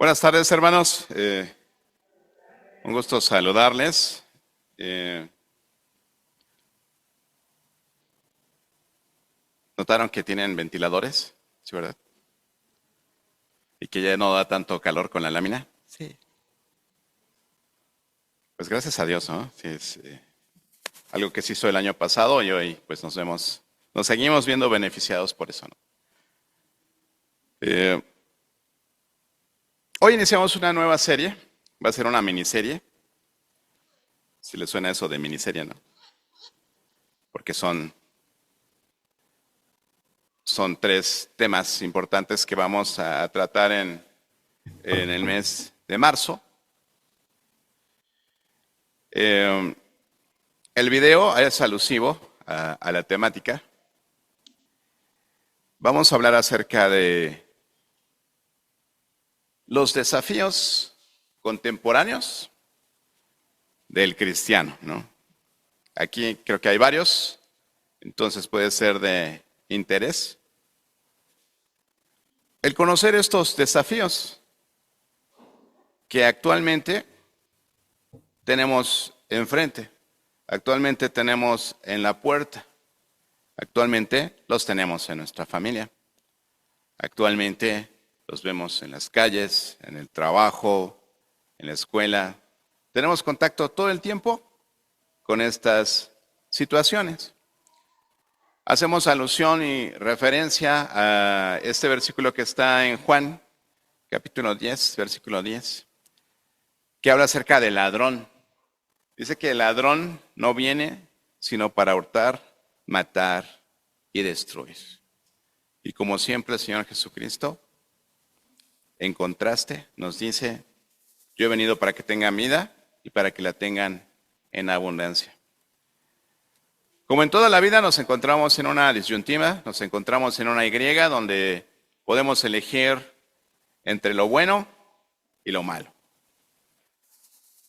Buenas tardes, hermanos. Un gusto saludarles. ¿Notaron que tienen ventiladores? Sí, ¿verdad? Y que ya no da tanto calor con la lámina. Sí. Pues gracias a Dios, ¿no? Sí, es algo que se hizo el año pasado y hoy pues nos seguimos viendo beneficiados por eso, ¿no? Eh, Hoy iniciamos una nueva serie. Va a ser una miniserie. Si les suena eso de miniserie, ¿no? Porque son tres temas importantes que vamos a tratar en el mes de marzo. El video es alusivo a la temática. Vamos a hablar acerca de los desafíos contemporáneos del cristiano, ¿no? Aquí creo que hay varios, entonces puede ser de interés el conocer estos desafíos que actualmente tenemos enfrente, actualmente tenemos en la puerta, actualmente los tenemos en nuestra familia, actualmente los vemos en las calles, en el trabajo, en la escuela. Tenemos contacto todo el tiempo con estas situaciones. Hacemos alusión y referencia a este versículo que está en Juan, capítulo 10, versículo 10, que habla acerca del ladrón. Dice que el ladrón no viene sino para hurtar, matar y destruir. Y como siempre el Señor Jesucristo, en contraste, nos dice, yo he venido para que tengan vida y para que la tengan en abundancia. Como en toda la vida nos encontramos en una disyuntiva, nos encontramos en una Y donde podemos elegir entre lo bueno y lo malo.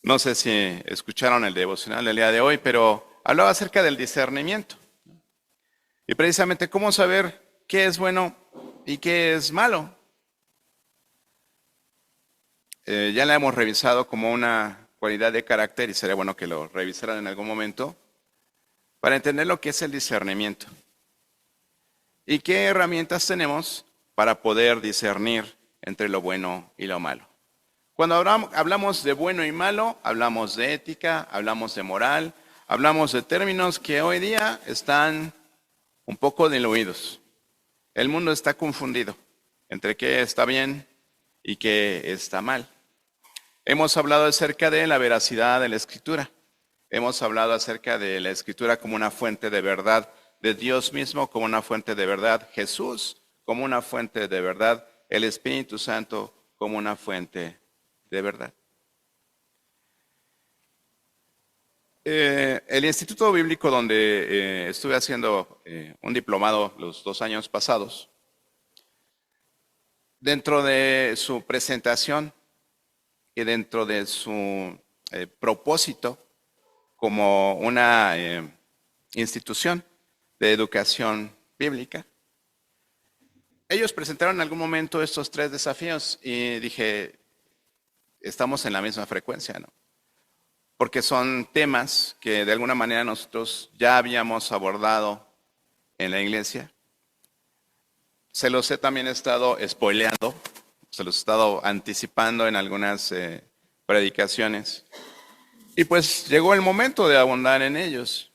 No sé si escucharon el devocional del día de hoy, pero hablaba acerca del discernimiento. Y precisamente cómo saber qué es bueno y qué es malo. Ya la hemos revisado como una cualidad de carácter y sería bueno que lo revisaran en algún momento para entender lo que es el discernimiento y qué herramientas tenemos para poder discernir entre lo bueno y lo malo. Cuando hablamos de bueno y malo, hablamos de ética, hablamos de moral, hablamos de términos que hoy día están un poco diluidos. El mundo está confundido entre qué está bien y qué está mal. Hemos hablado acerca de la veracidad de la Escritura. Hemos hablado acerca de la Escritura como una fuente de verdad, de Dios mismo como una fuente de verdad, Jesús como una fuente de verdad, el Espíritu Santo como una fuente de verdad. El Instituto Bíblico donde estuve haciendo un diplomado los 2 años pasados, dentro de su presentación y dentro de su propósito como una institución de educación bíblica, ellos presentaron en algún momento estos 3 desafíos y dije, estamos en la misma frecuencia, ¿no? Porque son temas que de alguna manera nosotros ya habíamos abordado en la iglesia. Se los he también estado spoileando, se los he estado anticipando en algunas predicaciones. Y pues llegó el momento de abundar en ellos.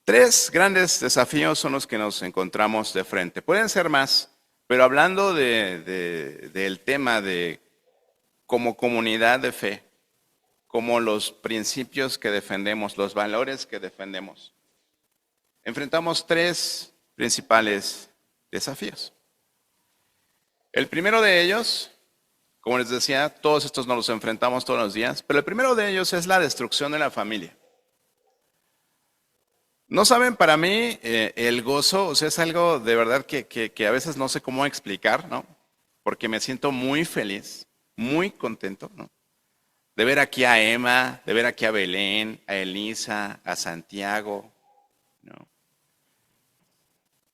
3 grandes desafíos son los que nos encontramos de frente. Pueden ser más, pero hablando del tema de como comunidad de fe, como los principios que defendemos, los valores que defendemos, enfrentamos 3 principales desafíos. El primero de ellos, como les decía, todos estos nos los enfrentamos todos los días, pero el primero de ellos es la destrucción de la familia. No saben, para mí el gozo, o sea, es algo de verdad que a veces no sé cómo explicar, ¿no? Porque me siento muy feliz, muy contento, ¿no? De ver aquí a Emma, de ver aquí a Belén, a Elisa, a Santiago, ¿no?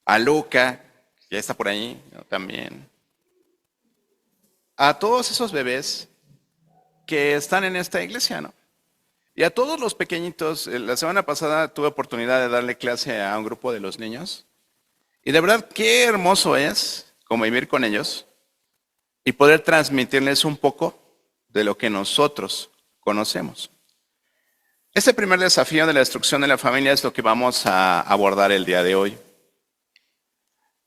A Luca, que ya está por ahí, ¿no? También. a todos esos bebés que están en esta iglesia, ¿no? Y a todos los pequeñitos. La semana pasada tuve oportunidad de darle clase a un grupo de los niños. Y de verdad, qué hermoso es convivir con ellos y poder transmitirles un poco de lo que nosotros conocemos. Este primer desafío de la destrucción de la familia es lo que vamos a abordar el día de hoy.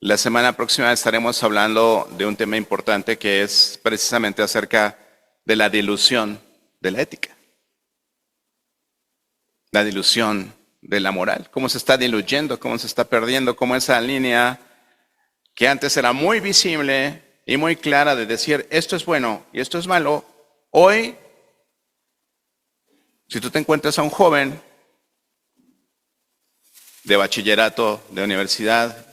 La semana próxima estaremos hablando de un tema importante que es precisamente acerca de la dilución de la ética. La dilución de la moral. Cómo se está diluyendo, cómo se está perdiendo, cómo esa línea que antes era muy visible y muy clara de decir esto es bueno y esto es malo, hoy, si tú te encuentras a un joven de bachillerato, de universidad,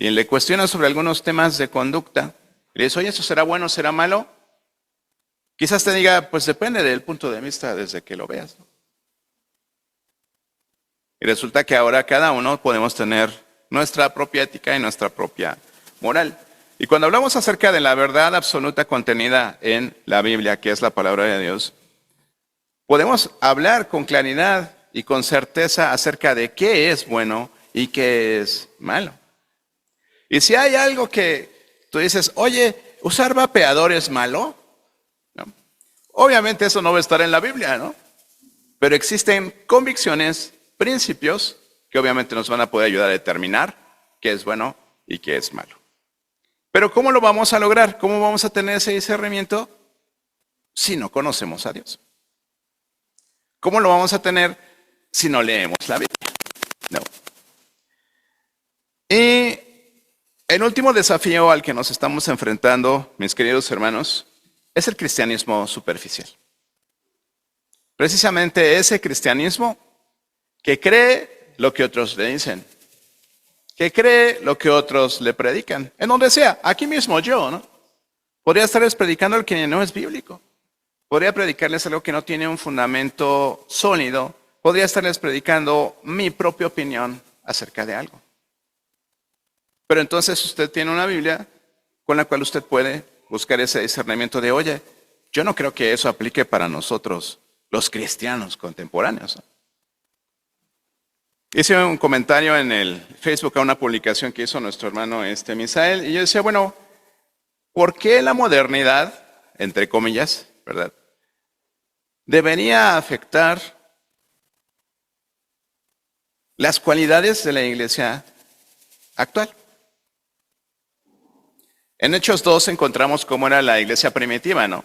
y le cuestionas sobre algunos temas de conducta, y le dices, oye, ¿eso será bueno o será malo? Quizás te diga, pues depende del punto de vista desde que lo veas, ¿no? Y resulta que ahora cada uno podemos tener nuestra propia ética y nuestra propia moral. Y cuando hablamos acerca de la verdad absoluta contenida en la Biblia, que es la palabra de Dios, podemos hablar con claridad y con certeza acerca de qué es bueno y qué es malo. Y si hay algo que tú dices, oye, ¿usar vapeador es malo? ¿No? Obviamente eso no va a estar en la Biblia, ¿no? Pero existen convicciones, principios, que obviamente nos van a poder ayudar a determinar qué es bueno y qué es malo. Pero ¿cómo lo vamos a lograr? ¿Cómo vamos a tener ese discernimiento si no conocemos a Dios? ¿Cómo lo vamos a tener si no leemos la Biblia? No. Y el último desafío al que nos estamos enfrentando, mis queridos hermanos, es el cristianismo superficial. Precisamente ese cristianismo que cree lo que otros le dicen, que cree lo que otros le predican, en donde sea, aquí mismo yo, ¿no? Podría estarles predicando algo que no es bíblico. Podría predicarles algo que no tiene un fundamento sólido. Podría estarles predicando mi propia opinión acerca de algo. Pero entonces usted tiene una Biblia con la cual usted puede buscar ese discernimiento de, oye, yo no creo que eso aplique para nosotros, los cristianos contemporáneos, ¿no? Hice un comentario en el Facebook a una publicación que hizo nuestro hermano Misael, y yo decía, bueno, ¿por qué la modernidad, entre comillas, verdad, debería afectar las cualidades de la iglesia actual? En Hechos 2 encontramos cómo era la iglesia primitiva, ¿no?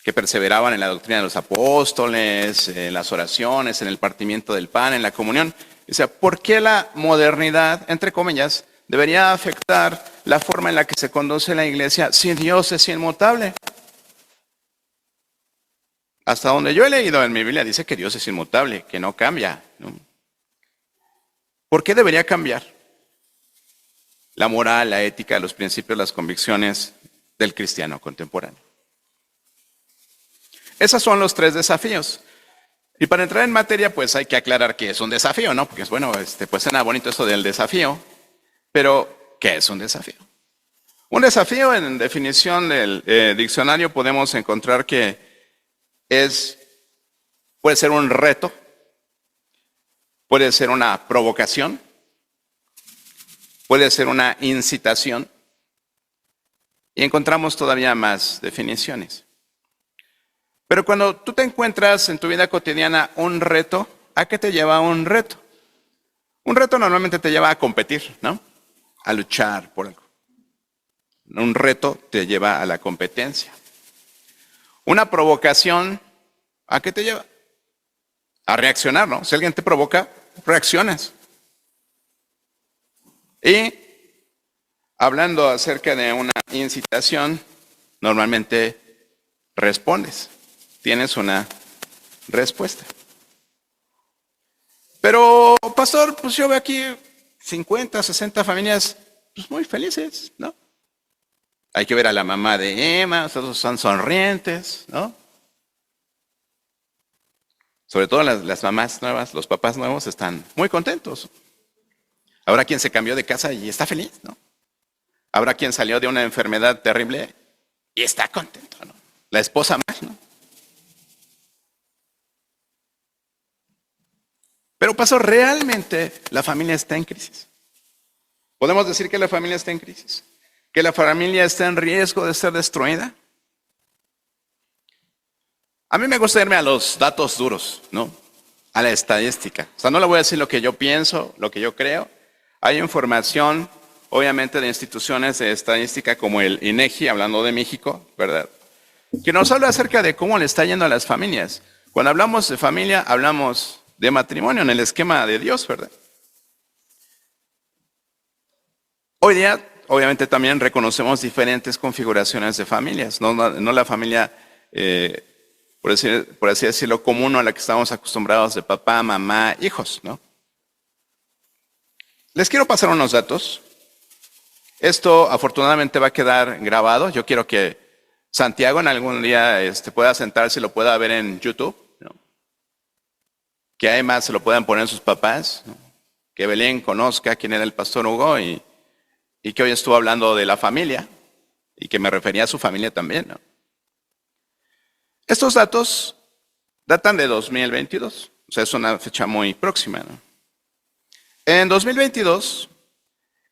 Que perseveraban en la doctrina de los apóstoles, en las oraciones, en el partimiento del pan, en la comunión. O sea, ¿por qué la modernidad, entre comillas, debería afectar la forma en la que se conduce la iglesia si Dios es inmutable? Hasta donde yo he leído en mi Biblia dice que Dios es inmutable, que no cambia, ¿no? ¿Por qué debería cambiar la moral, la ética, los principios, las convicciones del cristiano contemporáneo? Esos son los 3 desafíos. Y para entrar en materia, pues hay que aclarar qué es un desafío, ¿no? Porque es bueno, pues suena bonito eso del desafío, pero ¿qué es un desafío? Un desafío, en definición del diccionario, podemos encontrar que puede ser un reto, puede ser una provocación, puede ser una incitación, y encontramos todavía más definiciones. Pero cuando tú te encuentras en tu vida cotidiana un reto, ¿a qué te lleva un reto? Un reto normalmente te lleva a competir, ¿no? A luchar por algo. Un reto te lleva a la competencia. Una provocación, ¿a qué te lleva? A reaccionar, ¿no? Si alguien te provoca, reaccionas. Y hablando acerca de una incitación, normalmente respondes. Tienes una respuesta. Pero, pastor, pues yo veo aquí 50, 60 familias pues muy felices, ¿no? Hay que ver a la mamá de Emma, todos están sonrientes, ¿no? Sobre todo las mamás nuevas, los papás nuevos están muy contentos. Habrá quien se cambió de casa y está feliz, ¿no? Habrá quien salió de una enfermedad terrible Y está contento, ¿no? La esposa más, ¿no? Pero pasó, realmente la familia está en crisis. Podemos decir que la familia está en crisis, que la familia está en riesgo de ser destruida. A mí me gusta irme a los datos duros, ¿no? A la estadística. O sea, no le voy a decir lo que yo pienso, lo que yo creo. Hay información, obviamente, de instituciones de estadística como el INEGI, hablando de México, ¿verdad? Que nos habla acerca de cómo le está yendo a las familias. Cuando hablamos de familia, hablamos de matrimonio en el esquema de Dios, ¿verdad? Hoy día, obviamente, también reconocemos diferentes configuraciones de familias, no la familia, por así decirlo, común a la que estamos acostumbrados de papá, mamá, hijos, ¿no? Les quiero pasar unos datos. Esto afortunadamente va a quedar grabado. Yo quiero que Santiago en algún día pueda sentarse y lo pueda ver en YouTube, ¿no? Que además se lo puedan poner sus papás, ¿no? Que Belén conozca quién era el pastor Hugo y que hoy estuvo hablando de la familia y que me refería a su familia también, ¿no? Estos datos datan de 2022, o sea, es una fecha muy próxima, ¿no? En 2022,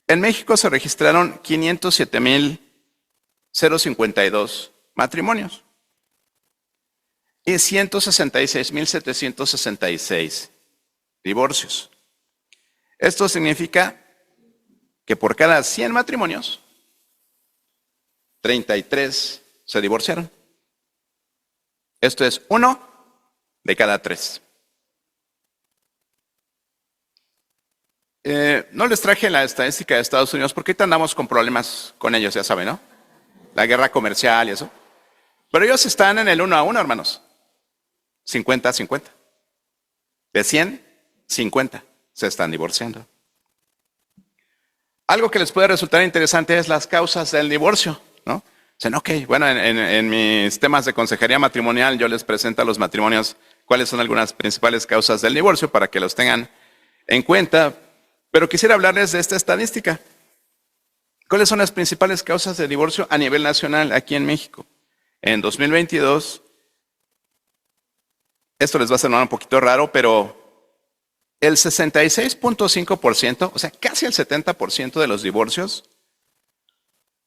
en México se registraron 507,052 matrimonios y 166,766 divorcios. Esto significa que por cada 100 matrimonios, 33 se divorciaron. Esto es 1 de cada 3. No les traje la estadística de Estados Unidos porque ahorita andamos con problemas con ellos, ya saben, ¿no? La guerra comercial y eso. Pero ellos están en el 1 a 1, hermanos. 50-50. De 100, 50 se están divorciando. Algo que les puede resultar interesante es las causas del divorcio, ¿no? Dicen, ok, bueno, en mis temas de consejería matrimonial yo les presento a los matrimonios cuáles son algunas principales causas del divorcio para que los tengan en cuenta. Pero quisiera hablarles de esta estadística. ¿Cuáles son las principales causas de divorcio a nivel nacional aquí en México? En 2022, esto les va a sonar un poquito raro, pero el 66.5%, o sea, casi el 70% de los divorcios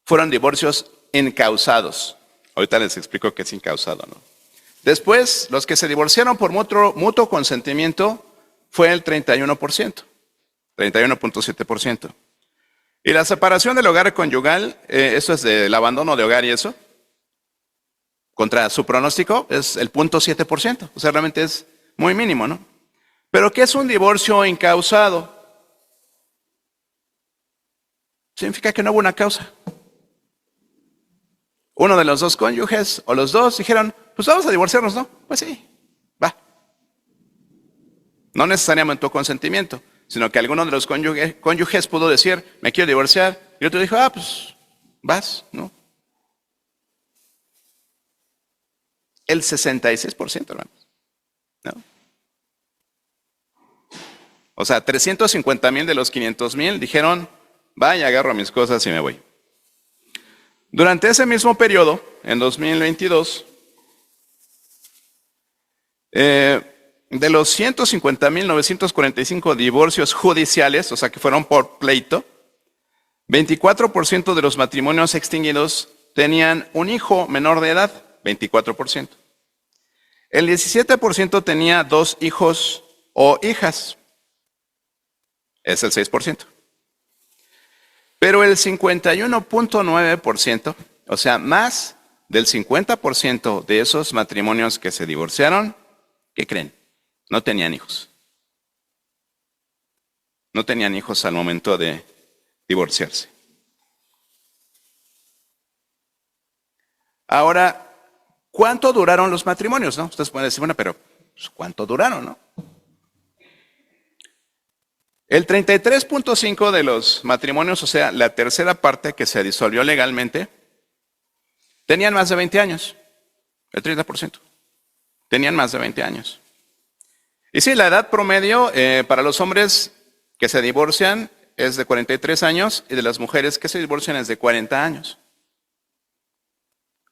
fueron divorcios encausados. Ahorita les explico qué es incausado, ¿no? Después, los que se divorciaron por mutuo consentimiento fue el 31%, 31.7%. Y la separación del hogar conyugal, eso es del abandono de hogar y eso, contra su pronóstico es el 0.7%. O sea, realmente es muy mínimo, ¿no? Pero ¿qué es un divorcio incausado? Significa que no hubo una causa. Uno de los dos cónyuges o los dos dijeron, pues vamos a divorciarnos, ¿no? Pues sí, va. No necesariamente tu consentimiento, sino que alguno de los cónyuges pudo decir, me quiero divorciar, y otro dijo, pues vas, ¿no? El 66%, hermanos, ¿no? O sea, 350,000 de los 500,000 dijeron, vaya, agarro mis cosas y me voy. Durante ese mismo periodo, en 2022, de los 150,945 divorcios judiciales, o sea que fueron por pleito, 24% de los matrimonios extinguidos tenían un hijo menor de edad, 24%. El 17% tenía 2 hijos o hijas, es el 6%. Pero el 51.9%, o sea, más del 50% de esos matrimonios que se divorciaron, ¿qué creen? No tenían hijos. No tenían hijos al momento de divorciarse. Ahora, ¿cuánto duraron los matrimonios, no? Ustedes pueden decir, bueno, pero ¿cuánto duraron, no? El 33.5% de los matrimonios, o sea, la tercera parte que se disolvió legalmente, tenían más de 20 años. El 30%. Tenían más de 20 años. Y sí, la edad promedio para los hombres que se divorcian es de 43 años y de las mujeres que se divorcian es de 40 años.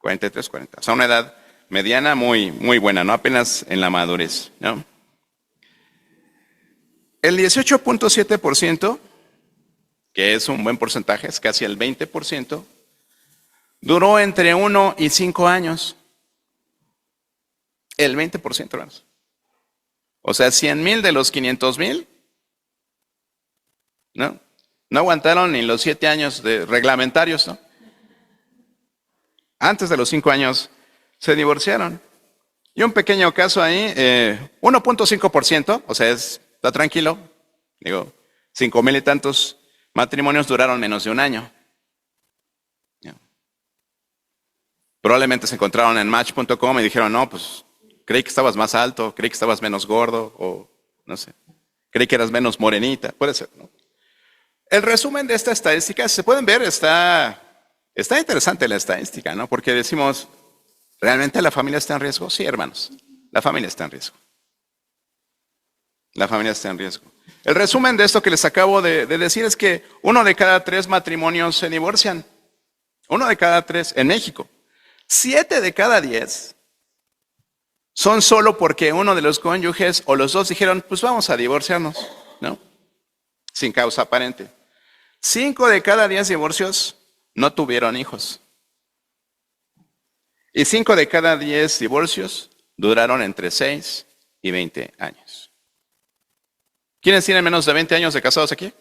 43, 40. O sea, una edad mediana muy, muy buena, ¿no? Apenas en la madurez, ¿no? El 18.7%, que es un buen porcentaje, es casi el 20%, duró entre 1 y 5 años. El 20%, hermanos. O sea, 100,000 de los 500,000, ¿no? No aguantaron ni los 7 años de reglamentarios, ¿no? Antes de los 5 años se divorciaron. Y un pequeño caso ahí, 1.5%, o sea, está tranquilo. Digo, 5,000 y tantos matrimonios duraron menos de un año. Probablemente se encontraron en Match.com y dijeron, no, pues creí que estabas más alto, creí que estabas menos gordo, o no sé, creí que eras menos morenita, puede ser, ¿no? El resumen de esta estadística, si se pueden ver, está interesante la estadística, ¿no? Porque decimos, ¿realmente la familia está en riesgo? Sí, hermanos, la familia está en riesgo. La familia está en riesgo. El resumen de esto que les acabo de decir es que 1 de cada 3 matrimonios se divorcian. 1 de cada 3 en México. 7 de cada 10 son solo porque uno de los cónyuges o los dos dijeron, pues vamos a divorciarnos, ¿no? Sin causa aparente. 5 de cada 10 divorcios no tuvieron hijos. Y 5 de cada 10 divorcios duraron entre 6 y 20 años. ¿Quiénes tienen menos de 20 años de casados aquí?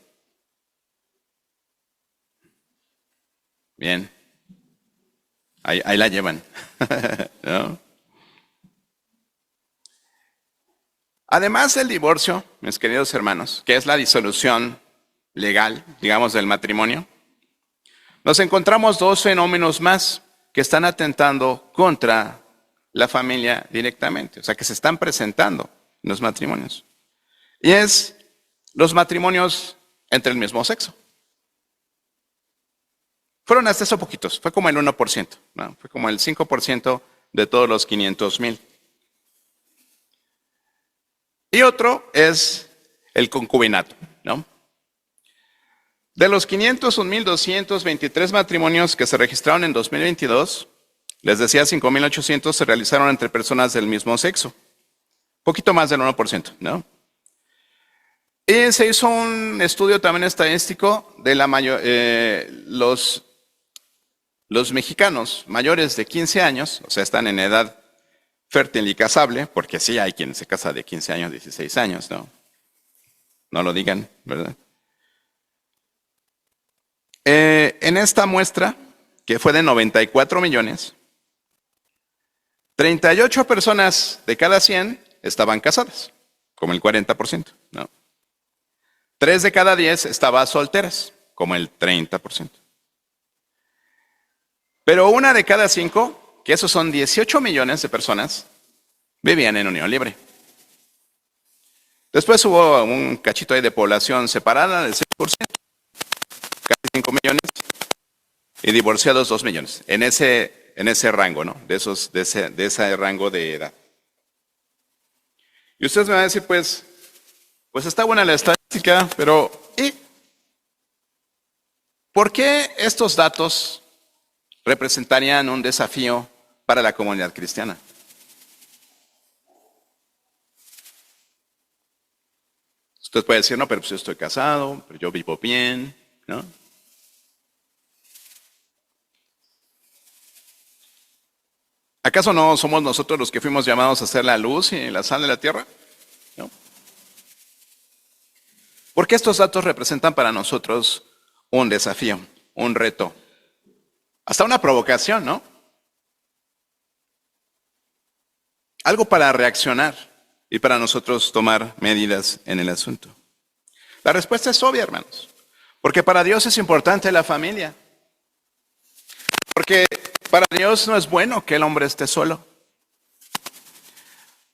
Bien. Ahí la llevan. ¿No? Además del divorcio, mis queridos hermanos, que es la disolución legal, digamos, del matrimonio, nos encontramos 2 fenómenos más que están atentando contra la familia directamente, o sea, que se están presentando en los matrimonios. Y es los matrimonios entre el mismo sexo. Fueron hasta eso poquitos, fue como el 1%, ¿no? Fue como el 5% de todos los 500,000. Y otro es el concubinato, ¿no? De los 501,223 matrimonios que se registraron en 2022, les decía 5,800 se realizaron entre personas del mismo sexo. Poquito más del 1%, ¿no? Y se hizo un estudio también estadístico de los mexicanos mayores de 15 años, o sea, están en edad fértil y casable, porque sí hay quien se casa de 15 años, 16 años, ¿no? No lo digan, ¿verdad? En esta muestra, que fue de 94 millones, 38 personas de cada 100 estaban casadas, como el 40%, ¿no? 3 de cada 10 estaban solteras, como el 30%. Pero 1 de cada 5, que esos son 18 millones de personas, vivían en unión libre. Después hubo un cachito ahí de población separada del 6%, casi 5 millones, y divorciados 2 millones, en ese rango, ¿no? De ese rango de edad. Y ustedes me van a decir, pues está buena la estadística, pero ¿y por qué estos datos representarían un desafío para la comunidad cristiana? Usted puede decir, no, pero pues yo estoy casado, pero yo vivo bien, ¿no? ¿Acaso no somos nosotros los que fuimos llamados a ser la luz y la sal de la tierra? ¿No? Porque estos datos representan para nosotros un desafío, un reto, hasta una provocación, ¿no? Algo para reaccionar y para nosotros tomar medidas en el asunto. La respuesta es obvia, hermanos, porque para Dios es importante la familia. Porque para Dios no es bueno que el hombre esté solo.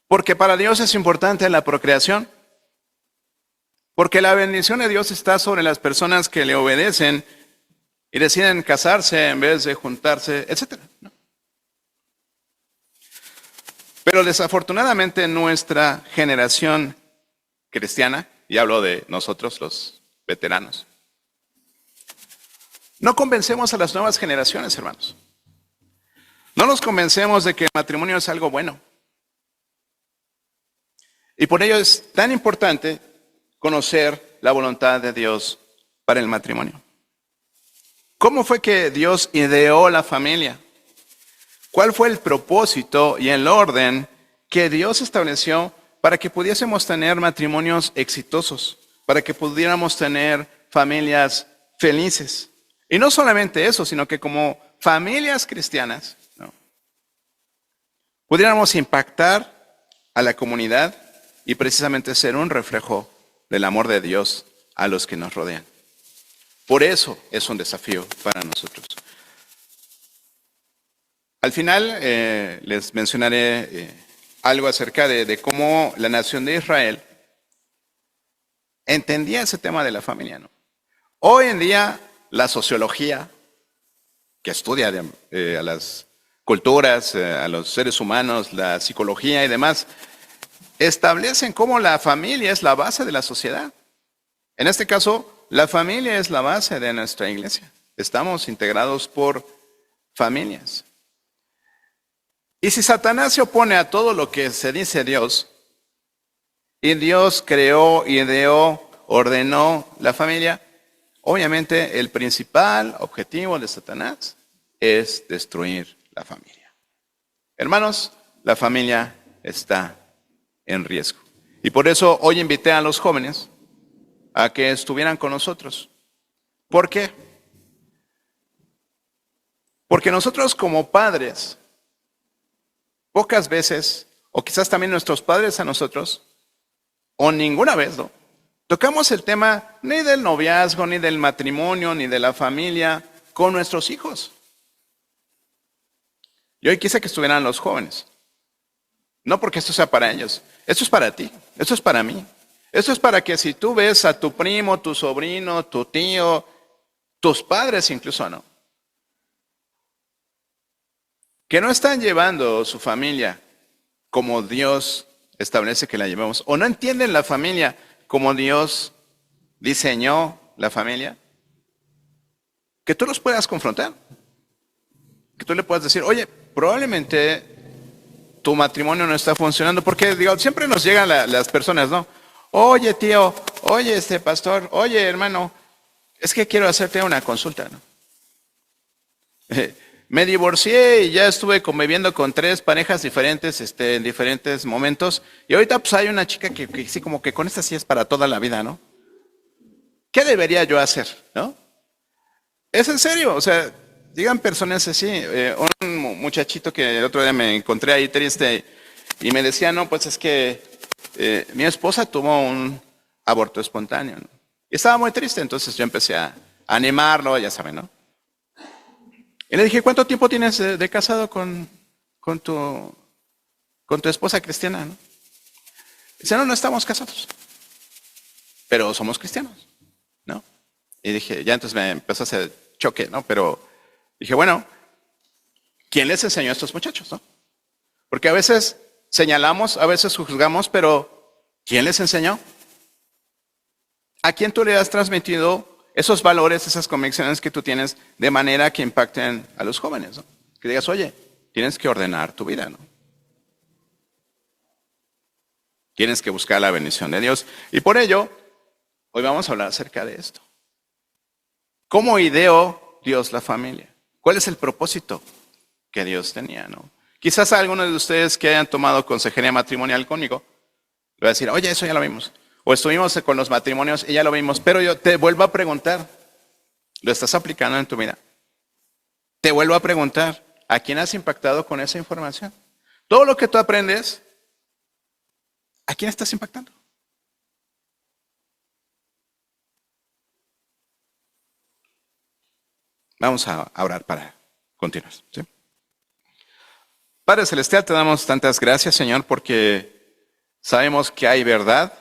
Porque para Dios es importante la procreación. Porque la bendición de Dios está sobre las personas que le obedecen y deciden casarse en vez de juntarse, etc. ¿No? Pero desafortunadamente nuestra generación cristiana, y hablo de nosotros los veteranos, no convencemos a las nuevas generaciones, hermanos. No nos convencemos de que el matrimonio es algo bueno. Y por ello es tan importante conocer la voluntad de Dios para el matrimonio. ¿Cómo fue que Dios ideó la familia? ¿Cuál fue el propósito y el orden que Dios estableció para que pudiésemos tener matrimonios exitosos, para que pudiéramos tener familias felices? Y no solamente eso, sino que como familias cristianas, ¿no?, pudiéramos impactar a la comunidad y precisamente ser un reflejo del amor de Dios a los que nos rodean. Por eso es un desafío para nosotros. Al final les mencionaré algo acerca de cómo la nación de Israel entendía ese tema de la familia, ¿no? Hoy en día la sociología, que estudia a las culturas, a los seres humanos, la psicología y demás, establecen cómo la familia es la base de la sociedad. En este caso, la familia es la base de nuestra iglesia. Estamos integrados por familias. Y si Satanás se opone a todo lo que se dice Dios, y Dios creó, ideó, ordenó la familia, obviamente el principal objetivo de Satanás es destruir la familia. Hermanos, la familia está en riesgo. Y por eso hoy invité a los jóvenes a que estuvieran con nosotros. ¿Por qué? Porque nosotros como padres, pocas veces, o quizás también nuestros padres a nosotros, o ninguna vez, ¿no?, tocamos el tema ni del noviazgo, ni del matrimonio, ni de la familia con nuestros hijos. Y hoy quise que estuvieran los jóvenes. No porque esto sea para ellos, esto es para ti, esto es para mí. Esto es para que si tú ves a tu primo, tu sobrino, tu tío, tus padres incluso, ¿no?, que no están llevando su familia como Dios establece que la llevemos, o no entienden la familia como Dios diseñó la familia, que tú los puedas confrontar. Que tú le puedas decir, oye, probablemente tu matrimonio no está funcionando, porque digo, siempre nos llegan las personas, ¿no? Oye, tío, oye, pastor, oye, hermano, es que quiero hacerte una consulta, ¿no? Me divorcié y ya estuve conviviendo con 3 parejas diferentes en diferentes momentos. Y ahorita pues hay una chica que sí, como que con esta sí es para toda la vida, ¿no? ¿Qué debería yo hacer? ¿No? Es en serio, o sea, digan personas así. Un muchachito que el otro día me encontré ahí triste y me decía, no, pues es que mi esposa tuvo un aborto espontáneo, ¿no? Y estaba muy triste, entonces yo empecé a animarlo, ya saben, ¿no? Y le dije, ¿cuánto tiempo tienes de casado con tu esposa cristiana, ¿no? Dice, no estamos casados, pero somos cristianos, ¿no? Y dije, ya entonces me empezó a hacer choque, ¿no? Pero dije, bueno, ¿quién les enseñó a estos muchachos, no? Porque a veces señalamos, a veces juzgamos, pero ¿quién les enseñó? ¿A quién tú le has transmitido esos valores, esas convicciones que tú tienes de manera que impacten a los jóvenes, ¿no? Que digas, oye, tienes que ordenar tu vida, ¿no? Tienes que buscar la bendición de Dios. Y por ello, hoy vamos a hablar acerca de esto. ¿Cómo ideó Dios la familia? ¿Cuál es el propósito que Dios tenía, no? Quizás a algunos de ustedes que hayan tomado consejería matrimonial conmigo, le voy a decir, oye, eso ya lo vimos. O estuvimos con los matrimonios y ya lo vimos. Pero yo te vuelvo a preguntar, ¿lo estás aplicando en tu vida? Te vuelvo a preguntar, ¿a quién has impactado con esa información? Todo lo que tú aprendes, ¿a quién estás impactando? Vamos a orar para continuar, ¿sí? Padre Celestial, te damos tantas gracias, Señor, porque sabemos que hay verdad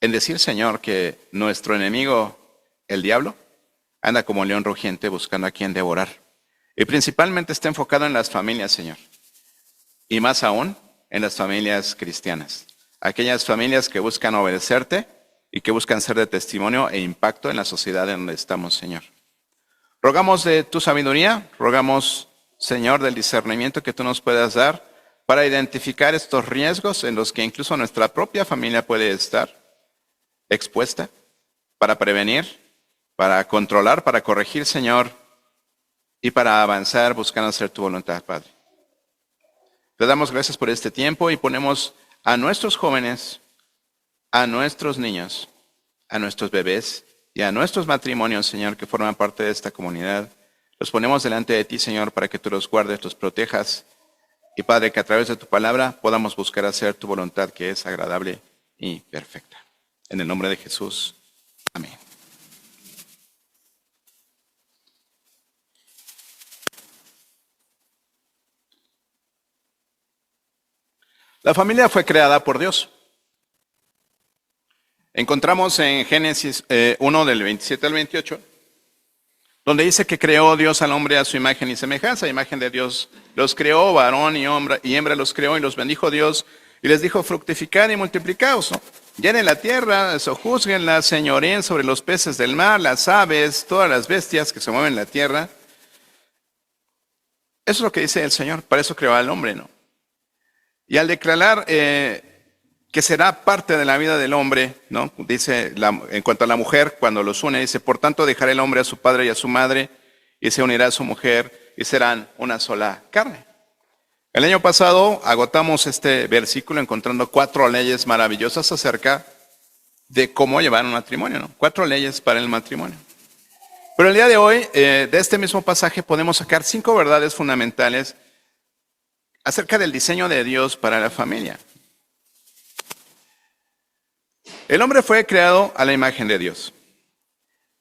en decir, Señor, que nuestro enemigo, el diablo, anda como león rugiente buscando a quien devorar. Y principalmente está enfocado en las familias, Señor. Y más aún, en las familias cristianas. Aquellas familias que buscan obedecerte y que buscan ser de testimonio e impacto en la sociedad en donde estamos, Señor. Rogamos de tu sabiduría, rogamos Señor, del discernimiento que tú nos puedas dar para identificar estos riesgos en los que incluso nuestra propia familia puede estar expuesta, para prevenir, para controlar, para corregir, Señor, y para avanzar buscando hacer tu voluntad, Padre. Te damos gracias por este tiempo y ponemos a nuestros jóvenes, a nuestros niños, a nuestros bebés y a nuestros matrimonios, Señor, que forman parte de esta comunidad. Los ponemos delante de ti, Señor, para que tú los guardes, los protejas. Y Padre, que a través de tu palabra podamos buscar hacer tu voluntad, que es agradable y perfecta. En el nombre de Jesús. Amén. La familia fue creada por Dios. Encontramos en Génesis 1 del 27 al 28, donde dice que creó Dios al hombre a su imagen y semejanza. Imagen de Dios los creó, varón y hembra los creó y los bendijo Dios y les dijo: fructificad y multiplicaos, ¿no? Llenen la tierra, sojúzguenla, señoreen sobre los peces del mar, las aves, todas las bestias que se mueven en la tierra. Eso es lo que dice el Señor, para eso creó al hombre, ¿no? Y al declarar que será parte de la vida del hombre, ¿no? Dice, en cuanto a la mujer, cuando los une, dice: por tanto dejará el hombre a su padre y a su madre, y se unirá a su mujer, y serán una sola carne. El año pasado agotamos este versículo encontrando 4 leyes maravillosas acerca de cómo llevar un matrimonio, ¿no? 4 leyes para el matrimonio. Pero el día de hoy, de este mismo pasaje, podemos sacar 5 verdades fundamentales acerca del diseño de Dios para la familia. El hombre fue creado a la imagen de Dios.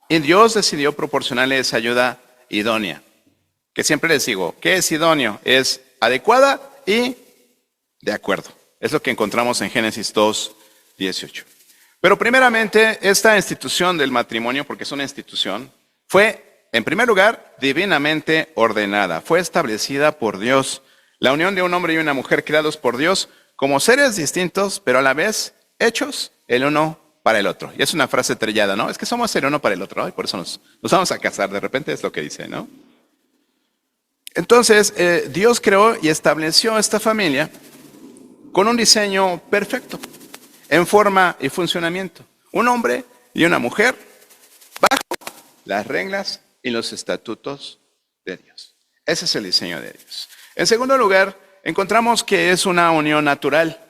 Y Dios decidió proporcionarle esa ayuda idónea. Que siempre les digo, ¿qué es idóneo? Es adecuada y de acuerdo. Es lo que encontramos en Génesis 2, 18. Pero primeramente, esta institución del matrimonio, porque es una institución, fue, en primer lugar, divinamente ordenada. Fue establecida por Dios. La unión de un hombre y una mujer creados por Dios como seres distintos, pero a la vez hechos el uno para el otro. Y es una frase trillada, ¿no? Es que somos el uno para el otro, ¿no? Y por eso nos vamos a casar. De repente es lo que dice, ¿no? Entonces, Dios creó y estableció esta familia con un diseño perfecto, en forma y funcionamiento. Un hombre y una mujer bajo las reglas y los estatutos de Dios. Ese es el diseño de Dios. En segundo lugar, encontramos que es una unión natural.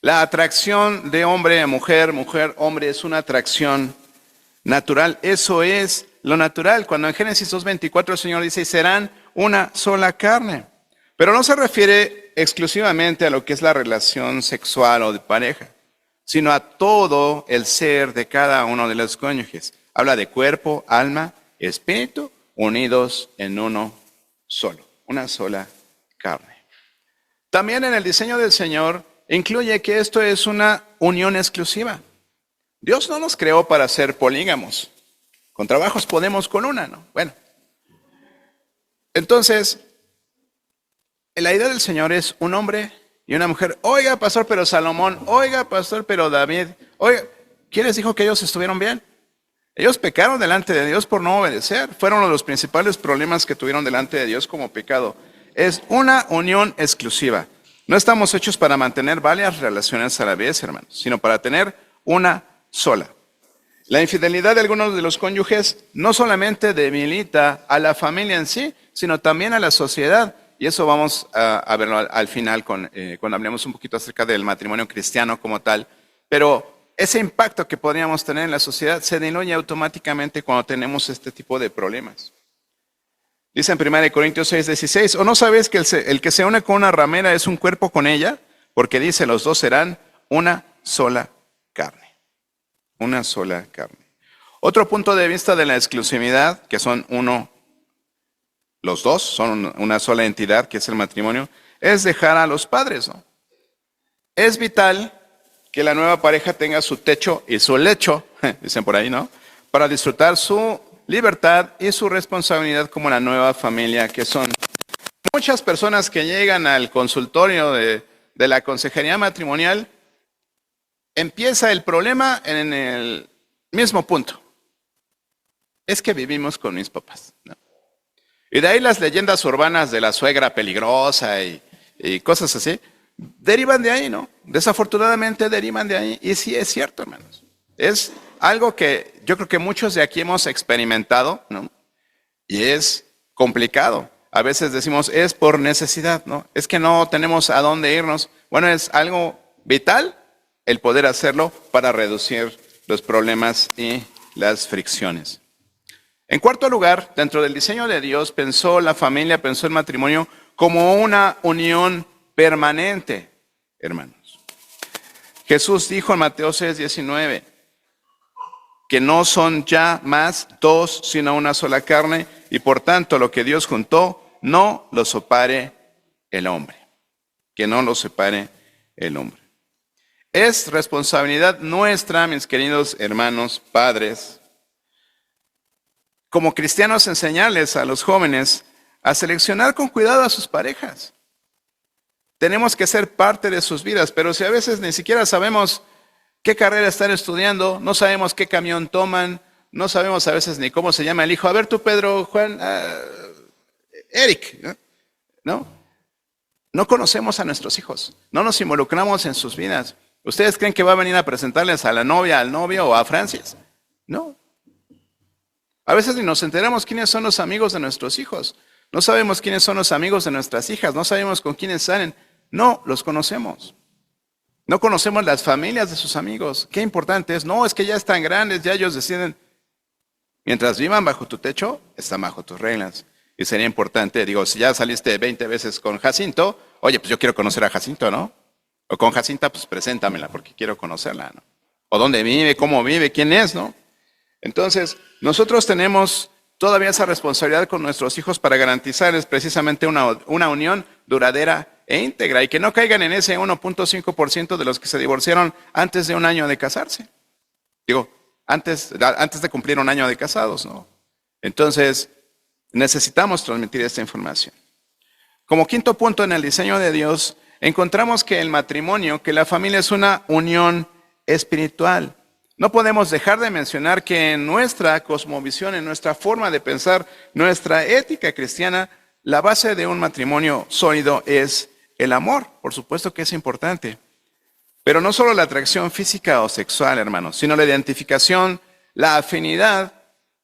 La atracción de hombre a mujer, mujer, hombre, es una atracción natural. Eso es lo natural. Cuando en Génesis 2:24 el Señor dice: y serán una sola carne. Pero no se refiere exclusivamente a lo que es la relación sexual o de pareja, sino a todo el ser de cada uno de los cónyuges. Habla de cuerpo, alma, espíritu, unidos en uno solo, una sola carne. También en el diseño del Señor incluye que esto es una unión exclusiva. Dios no nos creó para ser polígamos. Con trabajos podemos con una, ¿no? Bueno. Entonces, la idea del Señor es un hombre y una mujer. Oiga, pastor, pero Salomón. Oiga, pastor, pero David. Oiga, ¿quién les dijo que ellos estuvieron bien? Ellos pecaron delante de Dios por no obedecer. Fueron uno de los principales problemas que tuvieron delante de Dios como pecado. Es una unión exclusiva. No estamos hechos para mantener varias relaciones a la vez, hermanos, sino para tener una sola. La infidelidad de algunos de los cónyuges no solamente debilita a la familia en sí, sino también a la sociedad. Y eso vamos a verlo al final cuando hablemos un poquito acerca del matrimonio cristiano como tal. Pero ese impacto que podríamos tener en la sociedad se diluye automáticamente cuando tenemos este tipo de problemas. Dice en 1 Corintios 6:16, ¿o no sabes que el que se une con una ramera es un cuerpo con ella? Porque dice, los dos serán una sola carne. Una sola carne. Otro punto de vista de la exclusividad, que son los dos son una sola entidad, que es el matrimonio, es dejar a los padres, ¿no? Es vital que la nueva pareja tenga su techo y su lecho, dicen por ahí, ¿no? Para disfrutar su libertad y su responsabilidad como la nueva familia que son. Muchas personas que llegan al consultorio de la consejería matrimonial, empieza el problema en el mismo punto. Es que vivimos con mis papás, ¿no? Y de ahí las leyendas urbanas de la suegra peligrosa y cosas así, derivan de ahí, ¿no? Desafortunadamente derivan de ahí. Y sí es cierto, hermanos. Es algo que yo creo que muchos de aquí hemos experimentado, ¿no? Y es complicado. A veces decimos, es por necesidad, ¿no? Es que no tenemos a dónde irnos. Bueno, es algo vital el poder hacerlo para reducir los problemas y las fricciones. En cuarto lugar, dentro del diseño de Dios, pensó la familia, pensó el matrimonio como una unión permanente, hermanos. Jesús dijo en Mateo 6:19 que no son ya más dos, sino una sola carne, y por tanto lo que Dios juntó, no lo separe el hombre. Que no lo separe el hombre. Es responsabilidad nuestra, mis queridos hermanos, padres, como cristianos, enseñarles a los jóvenes a seleccionar con cuidado a sus parejas. Tenemos que ser parte de sus vidas, pero si a veces ni siquiera sabemos qué carrera están estudiando, no sabemos qué camión toman, no sabemos a veces ni cómo se llama el hijo. A ver tú, Pedro, Juan, Eric, ¿no? No conocemos a nuestros hijos, no nos involucramos en sus vidas. ¿Ustedes creen que va a venir a presentarles a la novia, al novio o a Francis? No. A veces ni nos enteramos quiénes son los amigos de nuestros hijos. No sabemos quiénes son los amigos de nuestras hijas. No sabemos con quiénes salen. No los conocemos. No conocemos las familias de sus amigos. Qué importante es. No, es que ya están grandes, ya ellos deciden. Mientras vivan bajo tu techo, están bajo tus reglas. Y sería importante, digo, si ya saliste 20 veces con Jacinto, oye, pues yo quiero conocer a Jacinto, ¿no? O con Jacinta, pues preséntamela porque quiero conocerla, ¿no? O dónde vive, cómo vive, quién es, ¿no? Entonces, nosotros tenemos todavía esa responsabilidad con nuestros hijos para garantizarles precisamente una unión duradera e íntegra y que no caigan en ese 1.5% de los que se divorciaron antes de un año de casarse. Digo, antes de cumplir un año de casados, ¿no? Entonces, necesitamos transmitir esta información. Como quinto punto en el diseño de Dios, encontramos que el matrimonio, que la familia es una unión espiritual. No podemos dejar de mencionar que en nuestra cosmovisión, en nuestra forma de pensar, nuestra ética cristiana, la base de un matrimonio sólido es el amor. Por supuesto que es importante. Pero no solo la atracción física o sexual, hermanos, sino la identificación, la afinidad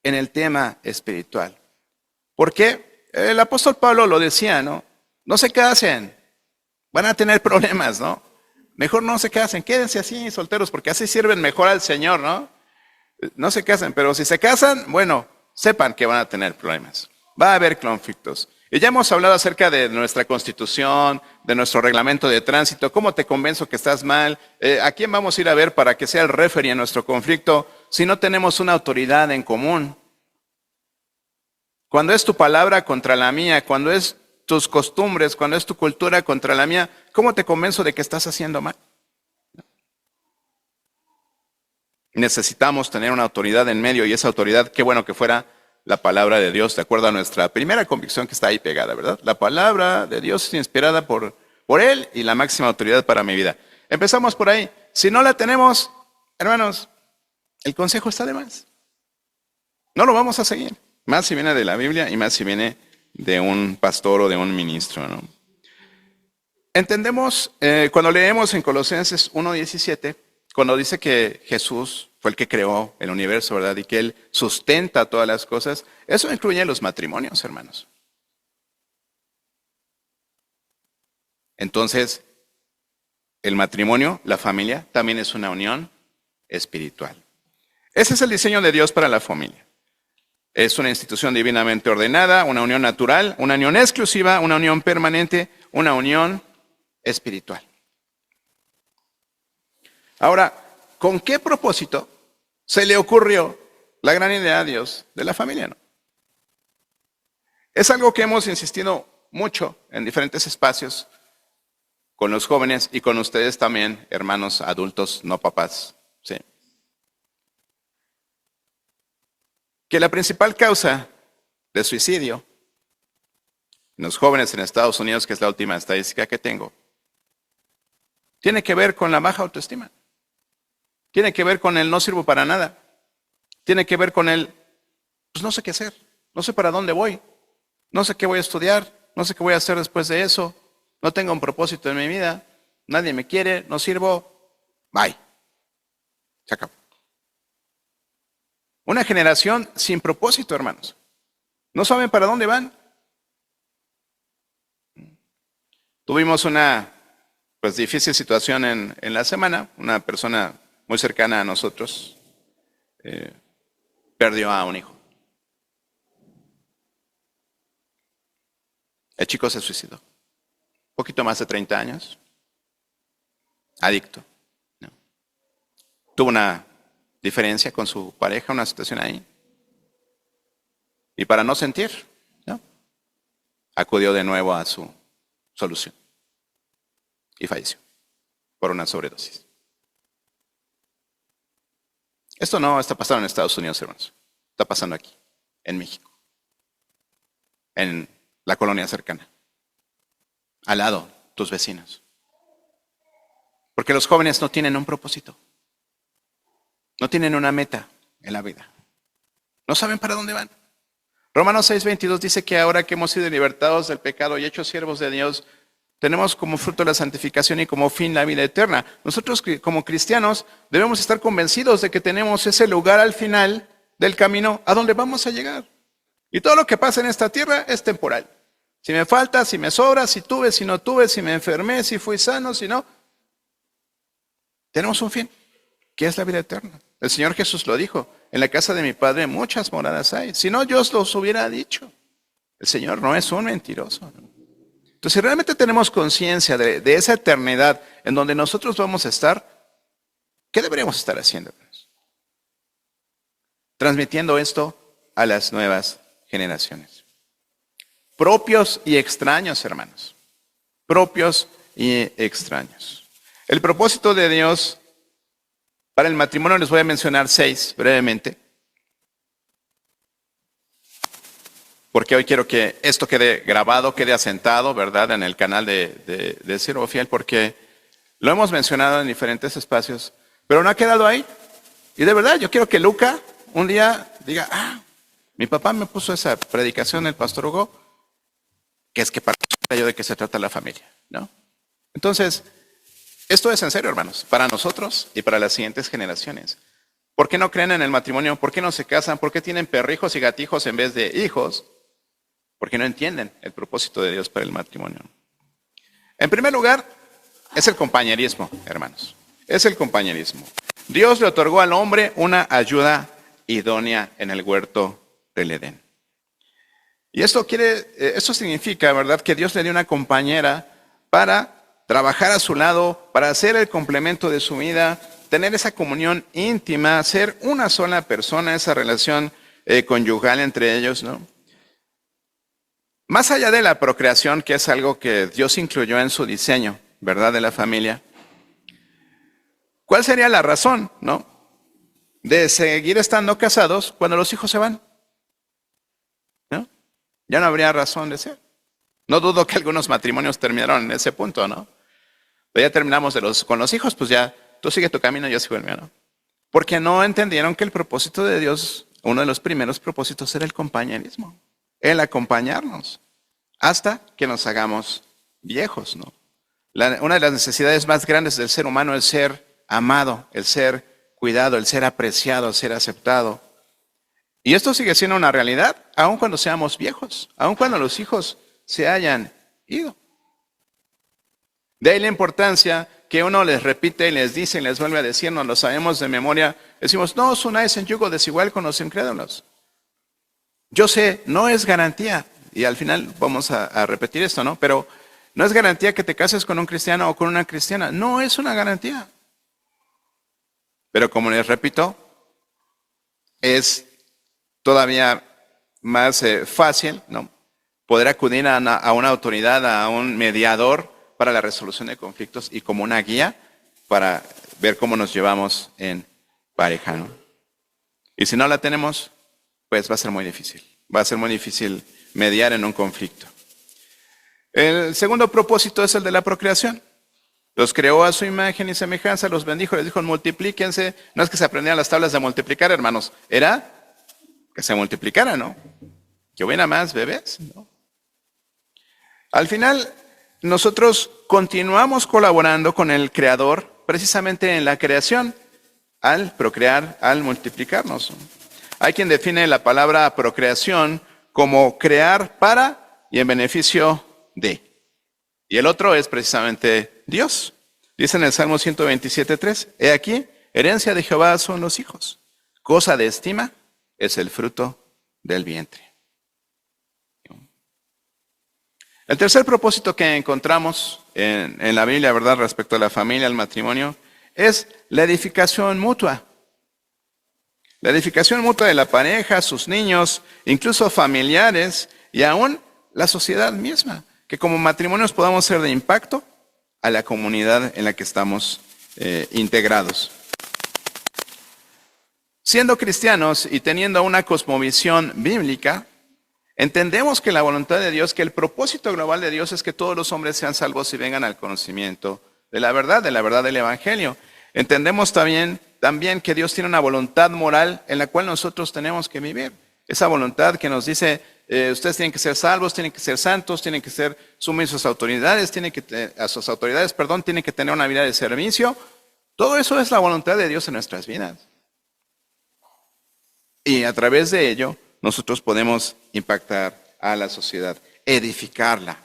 en el tema espiritual. ¿Por qué? El apóstol Pablo lo decía, ¿no? No se casen, van a tener problemas, ¿no? Mejor no se casen, quédense así solteros porque así sirven mejor al Señor, ¿no? No se casen, pero si se casan, bueno, sepan que van a tener problemas. Va a haber conflictos. Y ya hemos hablado acerca de nuestra constitución, de nuestro reglamento de tránsito, cómo te convenzo que estás mal, a quién vamos a ir a ver para que sea el referee en nuestro conflicto si no tenemos una autoridad en común. Cuando es tu palabra contra la mía, cuando es tus costumbres, cuando es tu cultura contra la mía, ¿cómo te convenzo de que estás haciendo mal? Necesitamos tener una autoridad en medio y esa autoridad, qué bueno que fuera la palabra de Dios, de acuerdo a nuestra primera convicción que está ahí pegada, ¿verdad? La palabra de Dios es inspirada por Él y la máxima autoridad para mi vida. Empezamos por ahí. Si no la tenemos, hermanos, el consejo está de más. No lo vamos a seguir. Más si viene de la Biblia y más si viene de un pastor o de un ministro, ¿no? Entendemos, cuando leemos en Colosenses 1:17, cuando dice que Jesús fue el que creó el universo, ¿verdad? Y que Él sustenta todas las cosas, eso incluye los matrimonios, hermanos. Entonces, el matrimonio, la familia, también es una unión espiritual. Ese es el diseño de Dios para la familia. Es una institución divinamente ordenada, una unión natural, una unión exclusiva, una unión permanente, una unión espiritual. Ahora, ¿con qué propósito se le ocurrió la gran idea a Dios de la familia? ¿No? Es algo que hemos insistido mucho en diferentes espacios con los jóvenes y con ustedes también, hermanos adultos, no papás. ¿Sí? Que la principal causa de suicidio en los jóvenes en Estados Unidos, que es la última estadística que tengo, tiene que ver con la baja autoestima. Tiene que ver con el no sirvo para nada. Tiene que ver con el, pues no sé qué hacer, no sé para dónde voy. No sé qué voy a estudiar, no sé qué voy a hacer después de eso, no tengo un propósito en mi vida, nadie me quiere, no sirvo, bye. Se acabó. Una generación sin propósito, hermanos. No saben para dónde van. Tuvimos una difícil situación en la semana. Una persona muy cercana a nosotros perdió a un hijo. El chico se suicidó. Poquito más de 30 años. Adicto. ¿No? Tuvo una diferencia con su pareja, una situación ahí. Y para no sentir, ¿no? Acudió de nuevo a su solución. Y falleció por una sobredosis. Esto no está pasando en Estados Unidos, hermanos. Está pasando aquí, en México, en la colonia cercana, al lado, tus vecinos. Porque los jóvenes no tienen un propósito, no tienen una meta en la vida, no saben para dónde van. Romanos 6:22 dice que ahora que hemos sido libertados del pecado y hechos siervos de Dios, tenemos como fruto la santificación y como fin la vida eterna. Nosotros como cristianos debemos estar convencidos de que tenemos ese lugar al final del camino a donde vamos a llegar. Y todo lo que pasa en esta tierra es temporal. Si me falta, si me sobra, si tuve, si no tuve, si me enfermé, si fui sano, si no. Tenemos un fin, que es la vida eterna. El Señor Jesús lo dijo, en la casa de mi Padre muchas moradas hay. Si no, Dios los hubiera dicho. El Señor no es un mentiroso, ¿no? Entonces, si realmente tenemos conciencia de esa eternidad en donde nosotros vamos a estar, ¿qué deberíamos estar haciendo? Transmitiendo esto a las nuevas generaciones. Propios y extraños, hermanos. Propios y extraños. El propósito de Dios para el matrimonio, les voy a mencionar 6 brevemente. Porque hoy quiero que esto quede grabado, quede asentado, ¿verdad? En el canal de Siervo Fiel, porque lo hemos mencionado en diferentes espacios, pero no ha quedado ahí. Y de verdad, yo quiero que Luca un día diga, mi papá me puso esa predicación, el pastor Hugo, que es que para yo de qué se trata la familia, ¿no? Entonces, esto es en serio, hermanos, para nosotros y para las siguientes generaciones. ¿Por qué no creen en el matrimonio? ¿Por qué no se casan? ¿Por qué tienen perrijos y gatijos en vez de hijos? Porque no entienden el propósito de Dios para el matrimonio. En primer lugar, es el compañerismo, hermanos. Es el compañerismo. Dios le otorgó al hombre una ayuda idónea en el huerto del Edén. Y esto significa, ¿verdad?, que Dios le dio una compañera para trabajar a su lado, para ser el complemento de su vida, tener esa comunión íntima, ser una sola persona, esa relación conyugal entre ellos, ¿no? Más allá de la procreación, que es algo que Dios incluyó en su diseño, ¿verdad?, de la familia, ¿cuál sería la razón, no?, de seguir estando casados cuando los hijos se van? ¿No? Ya no habría razón de ser. No dudo que algunos matrimonios terminaron en ese punto, ¿no? Pero ya terminamos con los hijos, pues ya tú sigue tu camino, yo sigo el mío, ¿no? Porque no entendieron que el propósito de Dios, uno de los primeros propósitos, era el compañerismo, el acompañarnos hasta que nos hagamos viejos, ¿no? Una de las necesidades más grandes del ser humano es ser amado, el ser cuidado, el ser apreciado, el ser aceptado. Y esto sigue siendo una realidad, aun cuando seamos viejos, aun cuando los hijos se hayan ido. De ahí la importancia que uno les repite y les dice y les vuelve a decir, no lo sabemos de memoria. Decimos, no os unáis en yugo desigual con los incrédulos. Yo sé, no es garantía, y al final vamos a repetir esto, ¿no? Pero no es garantía que te cases con un cristiano o con una cristiana. No es una garantía. Pero como les repito, es todavía más fácil, ¿no?, poder acudir a una autoridad, a un mediador para la resolución de conflictos y como una guía para ver cómo nos llevamos en pareja, ¿no? Y si no la tenemos, pues va a ser muy difícil. Va a ser muy difícil mediar en un conflicto. El segundo propósito es el de la procreación. Los creó a su imagen y semejanza, los bendijo, les dijo, multiplíquense. No es que se aprendieran las tablas de multiplicar, hermanos. Era que se multiplicara, ¿no? Que hubiera más bebés, ¿no? Al final, nosotros continuamos colaborando con el Creador precisamente en la creación, al procrear, al multiplicarnos. Hay quien define la palabra procreación como crear para y en beneficio de. Y el otro es precisamente Dios. Dice en el Salmo 127:3, he aquí, herencia de Jehová son los hijos, cosa de estima es el fruto del vientre. El tercer propósito que encontramos en la Biblia, ¿verdad?, respecto a la familia, al matrimonio, es la edificación mutua. La edificación mutua de la pareja, sus niños, incluso familiares y aún la sociedad misma. Que como matrimonios podamos ser de impacto a la comunidad en la que estamos integrados. Siendo cristianos y teniendo una cosmovisión bíblica, entendemos que la voluntad de Dios, que el propósito global de Dios es que todos los hombres sean salvos y vengan al conocimiento de la verdad del Evangelio. Entendemos también que Dios tiene una voluntad moral en la cual nosotros tenemos que vivir. Esa voluntad que nos dice, ustedes tienen que ser salvos, tienen que ser santos, tienen que ser sumisos a sus autoridades, tienen que tener una vida de servicio. Todo eso es la voluntad de Dios en nuestras vidas. Y a través de ello, nosotros podemos impactar a la sociedad, edificarla.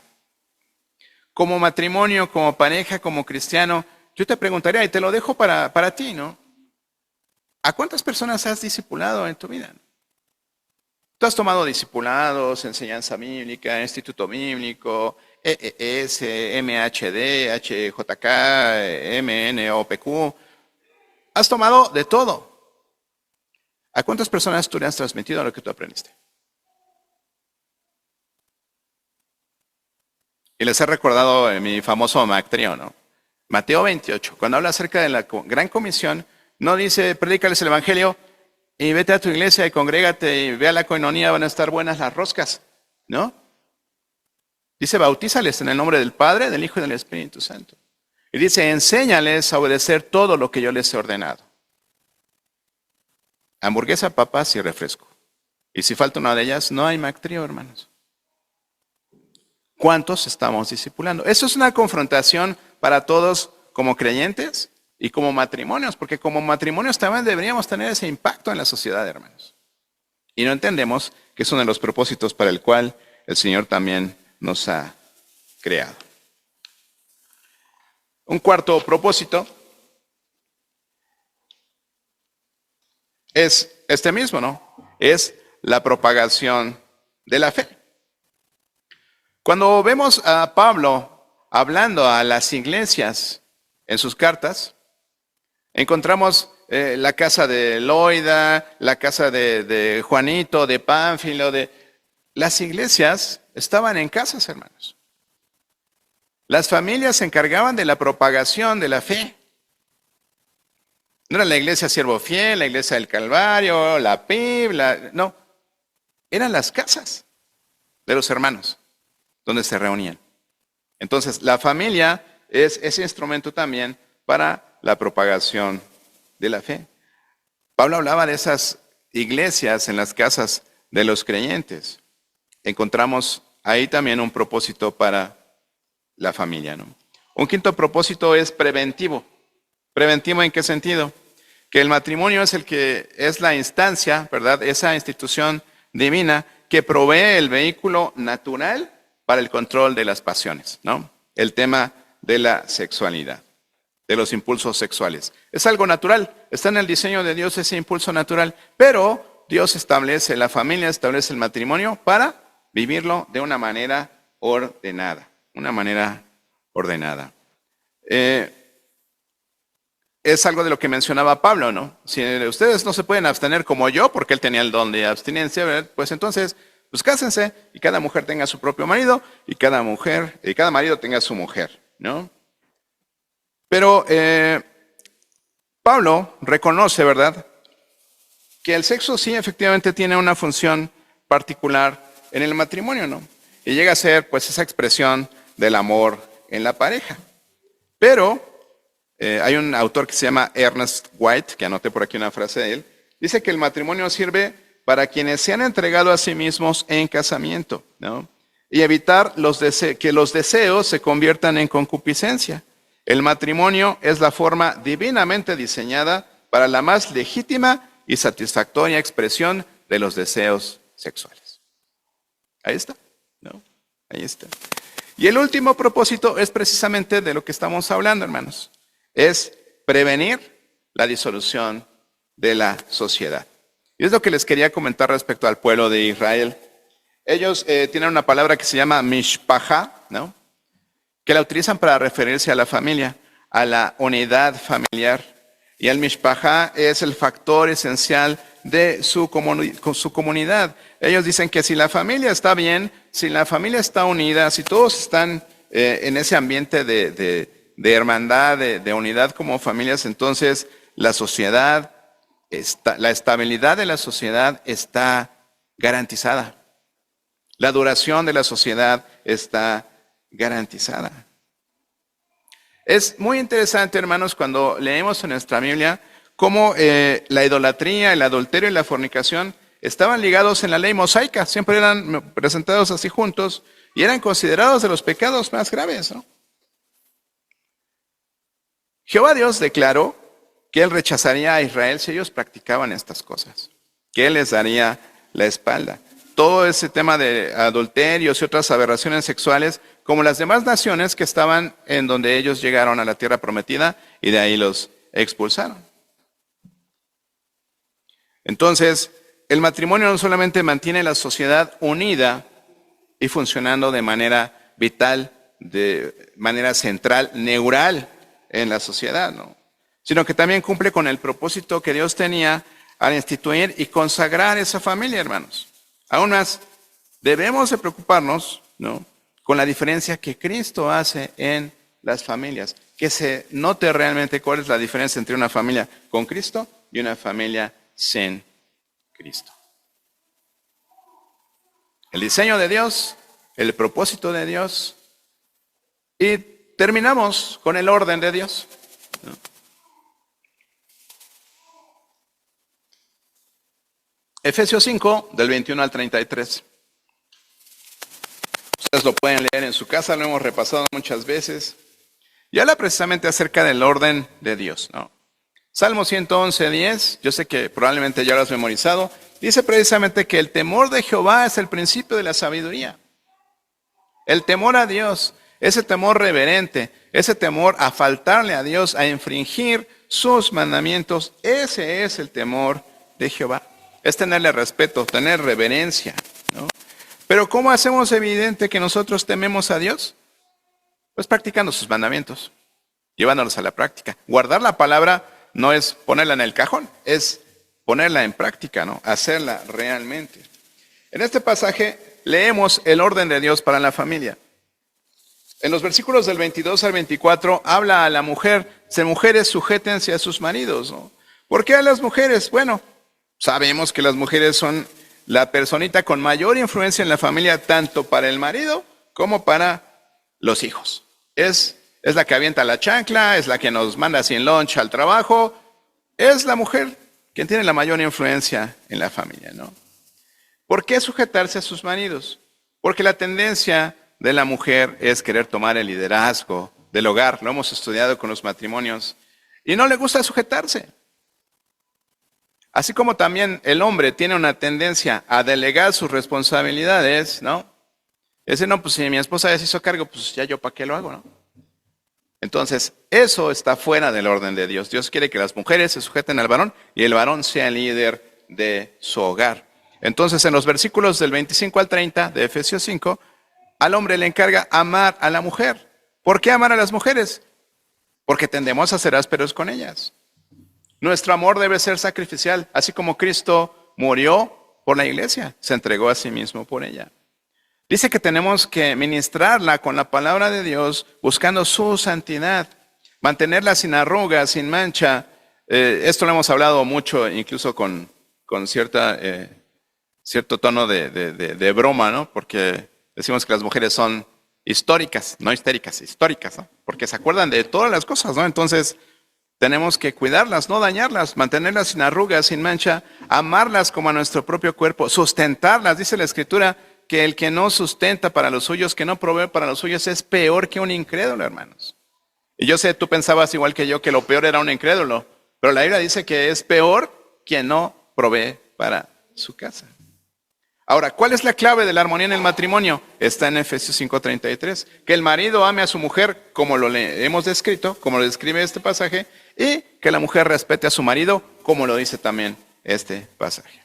Como matrimonio, como pareja, como cristiano, yo te preguntaría, y te lo dejo para ti, ¿no? ¿A cuántas personas has discipulado en tu vida? Tú has tomado discipulados, enseñanza bíblica, instituto bíblico, EES, MHD, HJK, MNOPQ. Has tomado de todo. ¿A cuántas personas tú le has transmitido lo que tú aprendiste? Y les he recordado mi famoso Mactrio, ¿no? Mateo 28, cuando habla acerca de la gran comisión, no dice, predícales el evangelio y vete a tu iglesia y congrégate y ve a la coinonía, van a estar buenas las roscas, ¿no? Dice, bautízales en el nombre del Padre, del Hijo y del Espíritu Santo. Y dice, enséñales a obedecer todo lo que yo les he ordenado. Hamburguesa, papas y refresco. Y si falta una de ellas, no hay Mactrio, hermanos. ¿Cuántos estamos discipulando? Eso es una confrontación para todos como creyentes y como matrimonios, porque como matrimonios también deberíamos tener ese impacto en la sociedad, hermanos. Y no entendemos que es uno de los propósitos para el cual el Señor también nos ha creado. Un cuarto propósito es este mismo, ¿no? Es la propagación de la fe. Cuando vemos a Pablo hablando a las iglesias en sus cartas, encontramos la casa de Loida, la casa de Juanito, de Pánfilo, las iglesias estaban en casas, hermanos. Las familias se encargaban de la propagación de la fe. No era la iglesia Siervo Fiel, la iglesia del Calvario, la PIB, no. Eran las casas de los hermanos donde se reunían. Entonces, la familia es ese instrumento también para la propagación de la fe. Pablo hablaba de esas iglesias en las casas de los creyentes. Encontramos ahí también un propósito para la familia, ¿no? Un quinto propósito es preventivo. ¿Preventivo en qué sentido? Que el matrimonio es el que es la instancia, ¿verdad? Esa institución divina que provee el vehículo natural para el control de las pasiones, ¿no? El tema de la sexualidad, de los impulsos sexuales. Es algo natural, está en el diseño de Dios ese impulso natural, pero Dios establece, la familia establece el matrimonio para vivirlo de una manera ordenada, Es algo de lo que mencionaba Pablo, ¿no? Si ustedes no se pueden abstener como yo, porque él tenía el don de abstinencia, ¿verdad? Pues entonces, pues cásense y cada mujer tenga su propio marido y cada marido tenga su mujer, ¿no? Pero Pablo reconoce, ¿verdad?, que el sexo sí efectivamente tiene una función particular en el matrimonio, ¿no? Y llega a ser, pues, esa expresión del amor en la pareja. Pero hay un autor que se llama Ernest White, que anoté por aquí una frase de él, dice que el matrimonio sirve para quienes se han entregado a sí mismos en casamiento, ¿no? y evitar que los deseos se conviertan en concupiscencia. El matrimonio es la forma divinamente diseñada para la más legítima y satisfactoria expresión de los deseos sexuales. Ahí está, ¿no? Ahí está. Y el último propósito es precisamente de lo que estamos hablando, hermanos. Es prevenir la disolución de la sociedad. Y es lo que les quería comentar respecto al pueblo de Israel. Ellos tienen una palabra que se llama mishpacha, ¿no? Que la utilizan para referirse a la familia, a la unidad familiar. Y el mishpacha es el factor esencial de su comunidad. Ellos dicen que si la familia está bien, si la familia está unida, si todos están en ese ambiente de hermandad, de unidad como familias, entonces la sociedad, la estabilidad de la sociedad está garantizada. La duración de la sociedad está garantizada. Es muy interesante, hermanos, cuando leemos en nuestra Biblia cómo la idolatría, el adulterio y la fornicación estaban ligados en la ley mosaica. Siempre eran presentados así juntos y eran considerados de los pecados más graves, ¿no? Jehová Dios declaró que Él rechazaría a Israel si ellos practicaban estas cosas, que Él les daría la espalda. Todo ese tema de adulterios y otras aberraciones sexuales, como las demás naciones que estaban en donde ellos llegaron a la tierra prometida y de ahí los expulsaron. Entonces, el matrimonio no solamente mantiene la sociedad unida y funcionando de manera vital, de manera central, neural en la sociedad, ¿no? Sino que también cumple con el propósito que Dios tenía al instituir y consagrar esa familia, hermanos. Aún más, debemos de preocuparnos, ¿no?, con la diferencia que Cristo hace en las familias, que se note realmente cuál es la diferencia entre una familia con Cristo y una familia sin Cristo. El diseño de Dios, el propósito de Dios, y terminamos con el orden de Dios, ¿no? Efesios 5, del 21 al 33. Ustedes lo pueden leer en su casa, lo hemos repasado muchas veces. Y habla precisamente acerca del orden de Dios, ¿no? Salmo 111, 10, yo sé que probablemente ya lo has memorizado, dice precisamente que el temor de Jehová es el principio de la sabiduría. El temor a Dios, ese temor reverente, ese temor a faltarle a Dios, a infringir sus mandamientos, ese es el temor de Jehová. Es tenerle respeto, tener reverencia, ¿no? Pero ¿cómo hacemos evidente que nosotros tememos a Dios? Pues practicando sus mandamientos, llevándolos a la práctica. Guardar la palabra no es ponerla en el cajón, es ponerla en práctica, ¿no? Hacerla realmente. En este pasaje leemos el orden de Dios para la familia. En los versículos del 22 al 24 habla a la mujer, mujeres sujétense a sus maridos, ¿no? ¿Por qué a las mujeres? Bueno, sabemos que las mujeres son la personita con mayor influencia en la familia, tanto para el marido como para los hijos. Es la que avienta la chancla, es la que nos manda sin lunch al trabajo. Es la mujer quien tiene la mayor influencia en la familia, ¿no? ¿Por qué sujetarse a sus maridos? Porque la tendencia de la mujer es querer tomar el liderazgo del hogar. Lo hemos estudiado con los matrimonios. Y no le gusta sujetarse. Así como también el hombre tiene una tendencia a delegar sus responsabilidades, ¿no? Es decir, no, pues si mi esposa ya se hizo cargo, pues ya yo para qué lo hago, ¿no? Entonces, eso está fuera del orden de Dios. Dios quiere que las mujeres se sujeten al varón y el varón sea el líder de su hogar. Entonces, en los versículos del 25 al 30 de Efesios 5, al hombre le encarga amar a la mujer. ¿Por qué amar a las mujeres? Porque tendemos a ser ásperos con ellas. Nuestro amor debe ser sacrificial, así como Cristo murió por la iglesia, se entregó a sí mismo por ella. Dice que tenemos que ministrarla con la palabra de Dios, buscando su santidad, mantenerla sin arrugas, sin mancha. Esto lo hemos hablado mucho, incluso con cierto tono de broma, ¿no? Porque decimos que las mujeres son históricas, no histéricas, históricas, ¿no? Porque se acuerdan de todas las cosas, ¿no? Entonces, tenemos que cuidarlas, no dañarlas, mantenerlas sin arrugas, sin mancha, amarlas como a nuestro propio cuerpo, sustentarlas. Dice la Escritura que el que no sustenta para los suyos, que no provee para los suyos, es peor que un incrédulo, hermanos. Y yo sé, tú pensabas igual que yo que lo peor era un incrédulo, pero la Biblia dice que es peor quien no provee para su casa. Ahora, ¿cuál es la clave de la armonía en el matrimonio? Está en Efesios 5:33. Que el marido ame a su mujer como lo hemos descrito, como lo describe este pasaje, y que la mujer respete a su marido, como lo dice también este pasaje.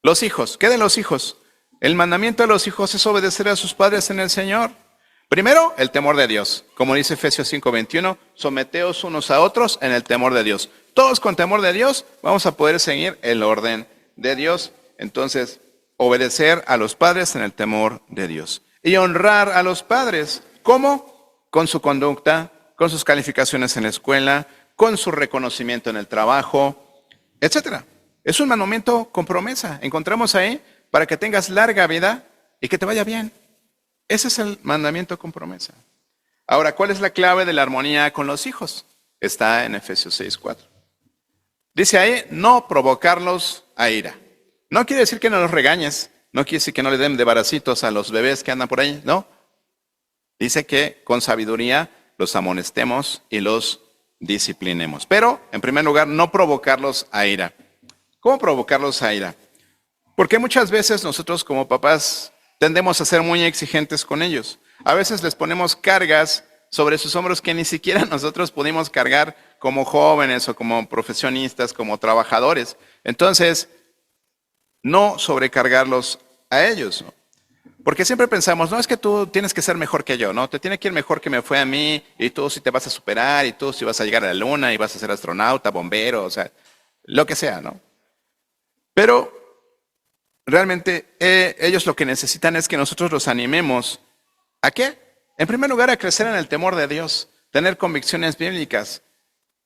Los hijos, ¿qué de los hijos? El mandamiento de los hijos es obedecer a sus padres en el Señor. Primero, el temor de Dios. Como dice Efesios 5:21, someteos unos a otros en el temor de Dios. Todos con temor de Dios vamos a poder seguir el orden de Dios. Entonces, obedecer a los padres en el temor de Dios. Y honrar a los padres. ¿Cómo? Con su conducta, con sus calificaciones en la escuela, con su reconocimiento en el trabajo, etcétera. Es un mandamiento con promesa. Encontramos ahí para que tengas larga vida y que te vaya bien. Ese es el mandamiento con promesa. Ahora, ¿cuál es la clave de la armonía con los hijos? Está en Efesios 6:4. Dice ahí, no provocarlos a ira. No quiere decir que no los regañes, no quiere decir que no le den de baracitos a los bebés que andan por ahí, no. Dice que con sabiduría los amonestemos y los disciplinemos. Pero, en primer lugar, no provocarlos a ira. ¿Cómo provocarlos a ira? Porque muchas veces nosotros como papás tendemos a ser muy exigentes con ellos. A veces les ponemos cargas sobre sus hombros que ni siquiera nosotros pudimos cargar como jóvenes o como profesionistas, como trabajadores. Entonces, no sobrecargarlos a ellos, ¿no? Porque siempre pensamos, no, es que tú tienes que ser mejor que yo, ¿no? Te tiene que ir mejor que me fue a mí, y tú sí te vas a superar, y tú sí vas a llegar a la luna, y vas a ser astronauta, bombero, o sea, lo que sea, ¿no? Pero realmente ellos lo que necesitan es que nosotros los animemos. ¿A qué? En primer lugar, a crecer en el temor de Dios, tener convicciones bíblicas,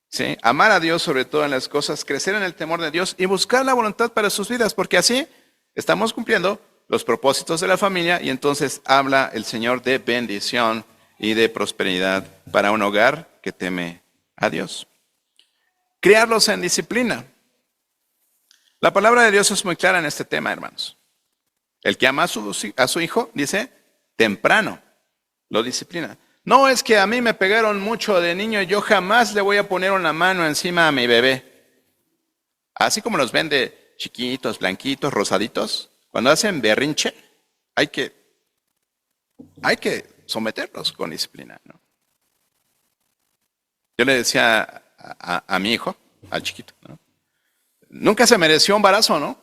¿sí? Amar a Dios sobre todo en las cosas, crecer en el temor de Dios y buscar la voluntad para sus vidas, porque así estamos cumpliendo los propósitos de la familia y entonces habla el Señor de bendición y de prosperidad para un hogar que teme a Dios. Criarlos en disciplina. La palabra de Dios es muy clara en este tema, hermanos. El que ama a su hijo, dice, temprano lo disciplina. No es que a mí me pegaron mucho de niño, yo jamás le voy a poner una mano encima a mi bebé. Así como los ven de chiquitos, blanquitos, rosaditos, cuando hacen berrinche, hay que someterlos con disciplina, ¿no? Yo le decía a mi hijo, al chiquito, ¿no? Nunca se mereció un embarazo, ¿no?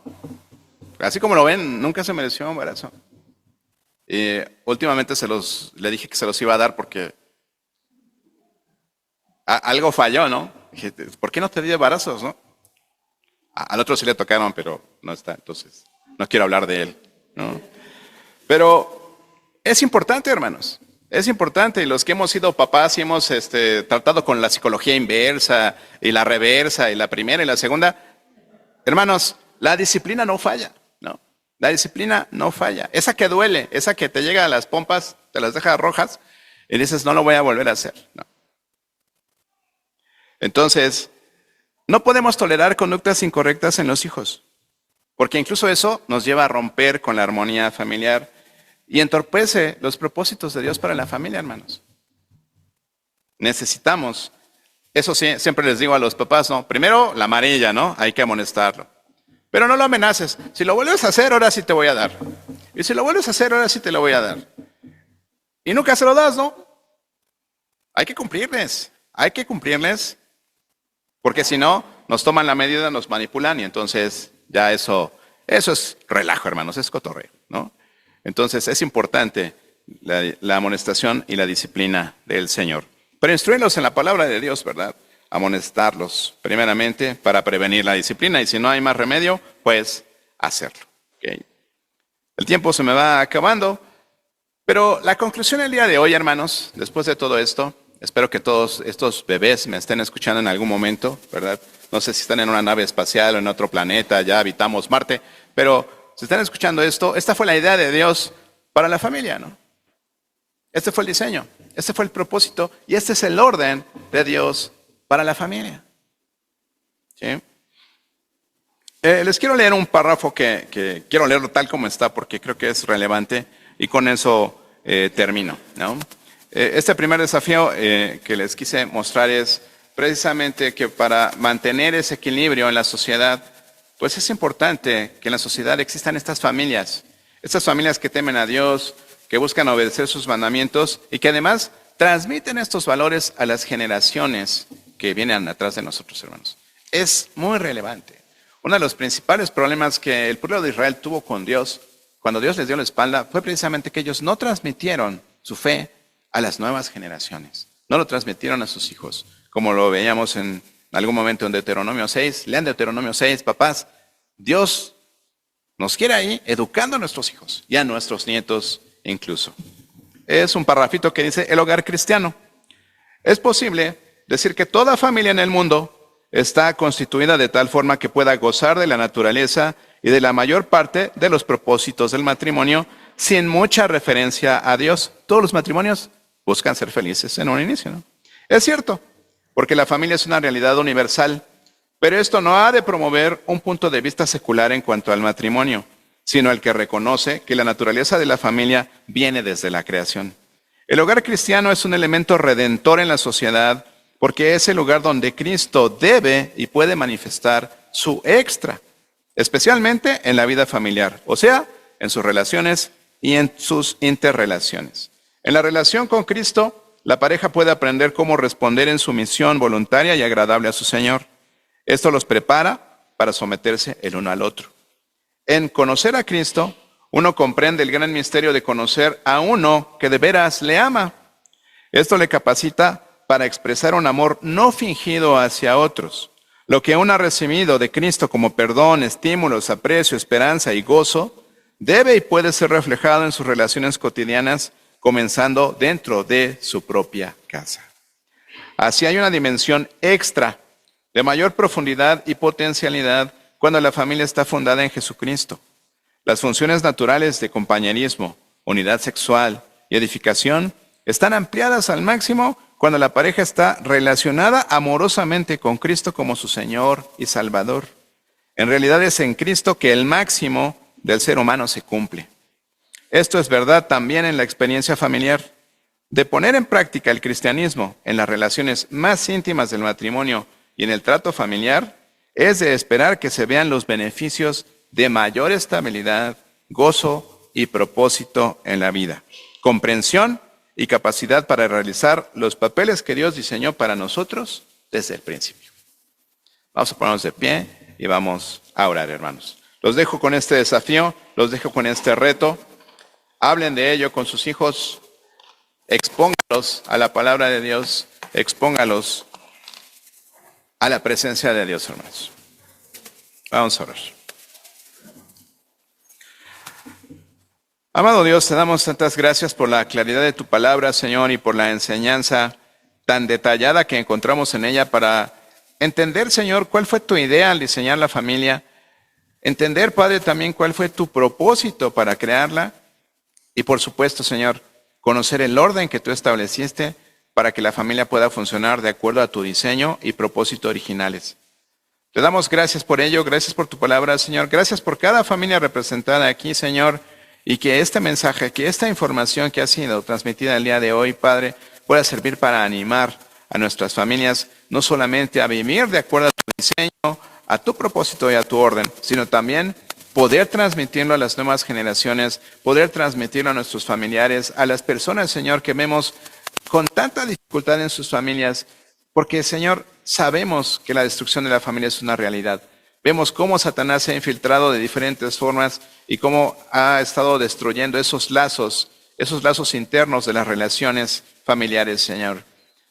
Así como lo ven, nunca se mereció un embarazo. Últimamente le dije que se los iba a dar porque algo falló, ¿no? Dije, ¿por qué no te di embarazos, no? Al otro sí le tocaron, pero no está, entonces no quiero hablar de él, ¿no? Pero es importante, hermanos, es importante. Y los que hemos sido papás y hemos tratado con la psicología inversa y la reversa y la primera y la segunda, hermanos, la disciplina no falla, ¿no? La disciplina no falla. Esa que duele, esa que te llega a las pompas, te las deja rojas y dices, no lo voy a volver a hacer, ¿no? Entonces, no podemos tolerar conductas incorrectas en los hijos, porque incluso eso nos lleva a romper con la armonía familiar y entorpece los propósitos de Dios para la familia, hermanos. Necesitamos, eso sí, siempre les digo a los papás, ¿no? Primero, la amarilla, ¿no? Hay que amonestarlo. Pero no lo amenaces. Si lo vuelves a hacer, ahora sí te voy a dar. Y si lo vuelves a hacer, ahora sí te lo voy a dar. Y nunca se lo das, ¿no? Hay que cumplirles. Hay que cumplirles. Porque si no, nos toman la medida, nos manipulan y entonces ya eso es relajo, hermanos, es cotorreo, ¿no? Entonces es importante la amonestación y la disciplina del Señor. Pero instruirlos en la palabra de Dios, ¿verdad? Amonestarlos primeramente para prevenir la disciplina y si no hay más remedio, pues hacerlo. ¿Okay? El tiempo se me va acabando, pero la conclusión del día de hoy, hermanos, después de todo esto, espero que todos estos bebés me estén escuchando en algún momento, ¿verdad? No sé si están en una nave espacial o en otro planeta, ya habitamos Marte, pero si están escuchando esto, esta fue la idea de Dios para la familia, ¿no? Este fue el diseño, este fue el propósito y este es el orden de Dios para la familia. ¿Sí? Les quiero leer un párrafo que quiero leerlo tal como está porque creo que es relevante y con eso termino, ¿no? Este primer desafío que les quise mostrar es precisamente que para mantener ese equilibrio en la sociedad, pues es importante que en la sociedad existan estas familias que temen a Dios, que buscan obedecer sus mandamientos y que además transmiten estos valores a las generaciones que vienen atrás de nosotros, hermanos. Es muy relevante. Uno de los principales problemas que el pueblo de Israel tuvo con Dios, cuando Dios les dio la espalda, fue precisamente que ellos no transmitieron su fe a las nuevas generaciones. No lo transmitieron a sus hijos, como lo veíamos en algún momento en Deuteronomio 6. Lean Deuteronomio 6, papás. Dios nos quiere ahí educando a nuestros hijos y a nuestros nietos incluso. Es un parrafito que dice el hogar cristiano. Es posible decir que toda familia en el mundo está constituida de tal forma que pueda gozar de la naturaleza y de la mayor parte de los propósitos del matrimonio sin mucha referencia a Dios. Todos los matrimonios buscan ser felices en un inicio, ¿no? Es cierto, porque la familia es una realidad universal, pero esto no ha de promover un punto de vista secular en cuanto al matrimonio, sino el que reconoce que la naturaleza de la familia viene desde la creación. El hogar cristiano es un elemento redentor en la sociedad porque es el lugar donde Cristo debe y puede manifestar su extra, especialmente en la vida familiar, o sea, en sus relaciones y en sus interrelaciones. En la relación con Cristo, la pareja puede aprender cómo responder en sumisión voluntaria y agradable a su Señor. Esto los prepara para someterse el uno al otro. En conocer a Cristo, uno comprende el gran misterio de conocer a uno que de veras le ama. Esto le capacita para expresar un amor no fingido hacia otros. Lo que uno ha recibido de Cristo como perdón, estímulos, aprecio, esperanza y gozo, debe y puede ser reflejado en sus relaciones cotidianas, comenzando dentro de su propia casa. Así hay una dimensión extra, de mayor profundidad y potencialidad cuando la familia está fundada en Jesucristo. Las funciones naturales de compañerismo, unidad sexual y edificación están ampliadas al máximo cuando la pareja está relacionada amorosamente con Cristo como su Señor y Salvador. En realidad es en Cristo que el máximo del ser humano se cumple. Esto es verdad también en la experiencia familiar. De poner en práctica el cristianismo en las relaciones más íntimas del matrimonio y en el trato familiar, es de esperar que se vean los beneficios de mayor estabilidad, gozo y propósito en la vida, comprensión y capacidad para realizar los papeles que Dios diseñó para nosotros desde el principio. Vamos a ponernos de pie y vamos a orar, hermanos. Los dejo con este desafío, los dejo con este reto. Hablen de ello con sus hijos, expóngalos a la palabra de Dios, expóngalos a la presencia de Dios, hermanos. Vamos a orar. Amado Dios, te damos tantas gracias por la claridad de tu palabra, Señor, y por la enseñanza tan detallada que encontramos en ella para entender, Señor, cuál fue tu idea al diseñar la familia, entender, Padre, también cuál fue tu propósito para crearla y, por supuesto, Señor, conocer el orden que tú estableciste para que la familia pueda funcionar de acuerdo a tu diseño y propósito originales. Te damos gracias por ello, gracias por tu palabra, Señor, gracias por cada familia representada aquí, Señor, y que este mensaje, que esta información que ha sido transmitida el día de hoy, Padre, pueda servir para animar a nuestras familias, no solamente a vivir de acuerdo a tu diseño, a tu propósito y a tu orden, sino también poder transmitirlo a las nuevas generaciones, poder transmitirlo a nuestros familiares, a las personas, Señor, que vemos con tanta dificultad en sus familias, porque, Señor, sabemos que la destrucción de la familia es una realidad. Vemos cómo Satanás se ha infiltrado de diferentes formas y cómo ha estado destruyendo esos lazos internos de las relaciones familiares, Señor.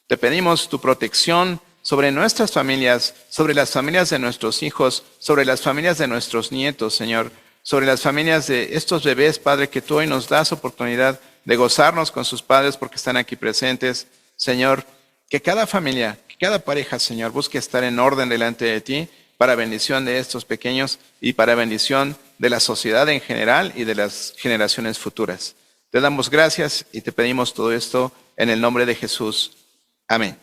Te pedimos tu protección sobre nuestras familias, sobre las familias de nuestros hijos, sobre las familias de nuestros nietos, Señor, sobre las familias de estos bebés, Padre, que tú hoy nos das oportunidad de gozarnos con sus padres porque están aquí presentes. Señor, que cada familia, que cada pareja, Señor, busque estar en orden delante de ti para bendición de estos pequeños y para bendición de la sociedad en general y de las generaciones futuras. Te damos gracias y te pedimos todo esto en el nombre de Jesús. Amén.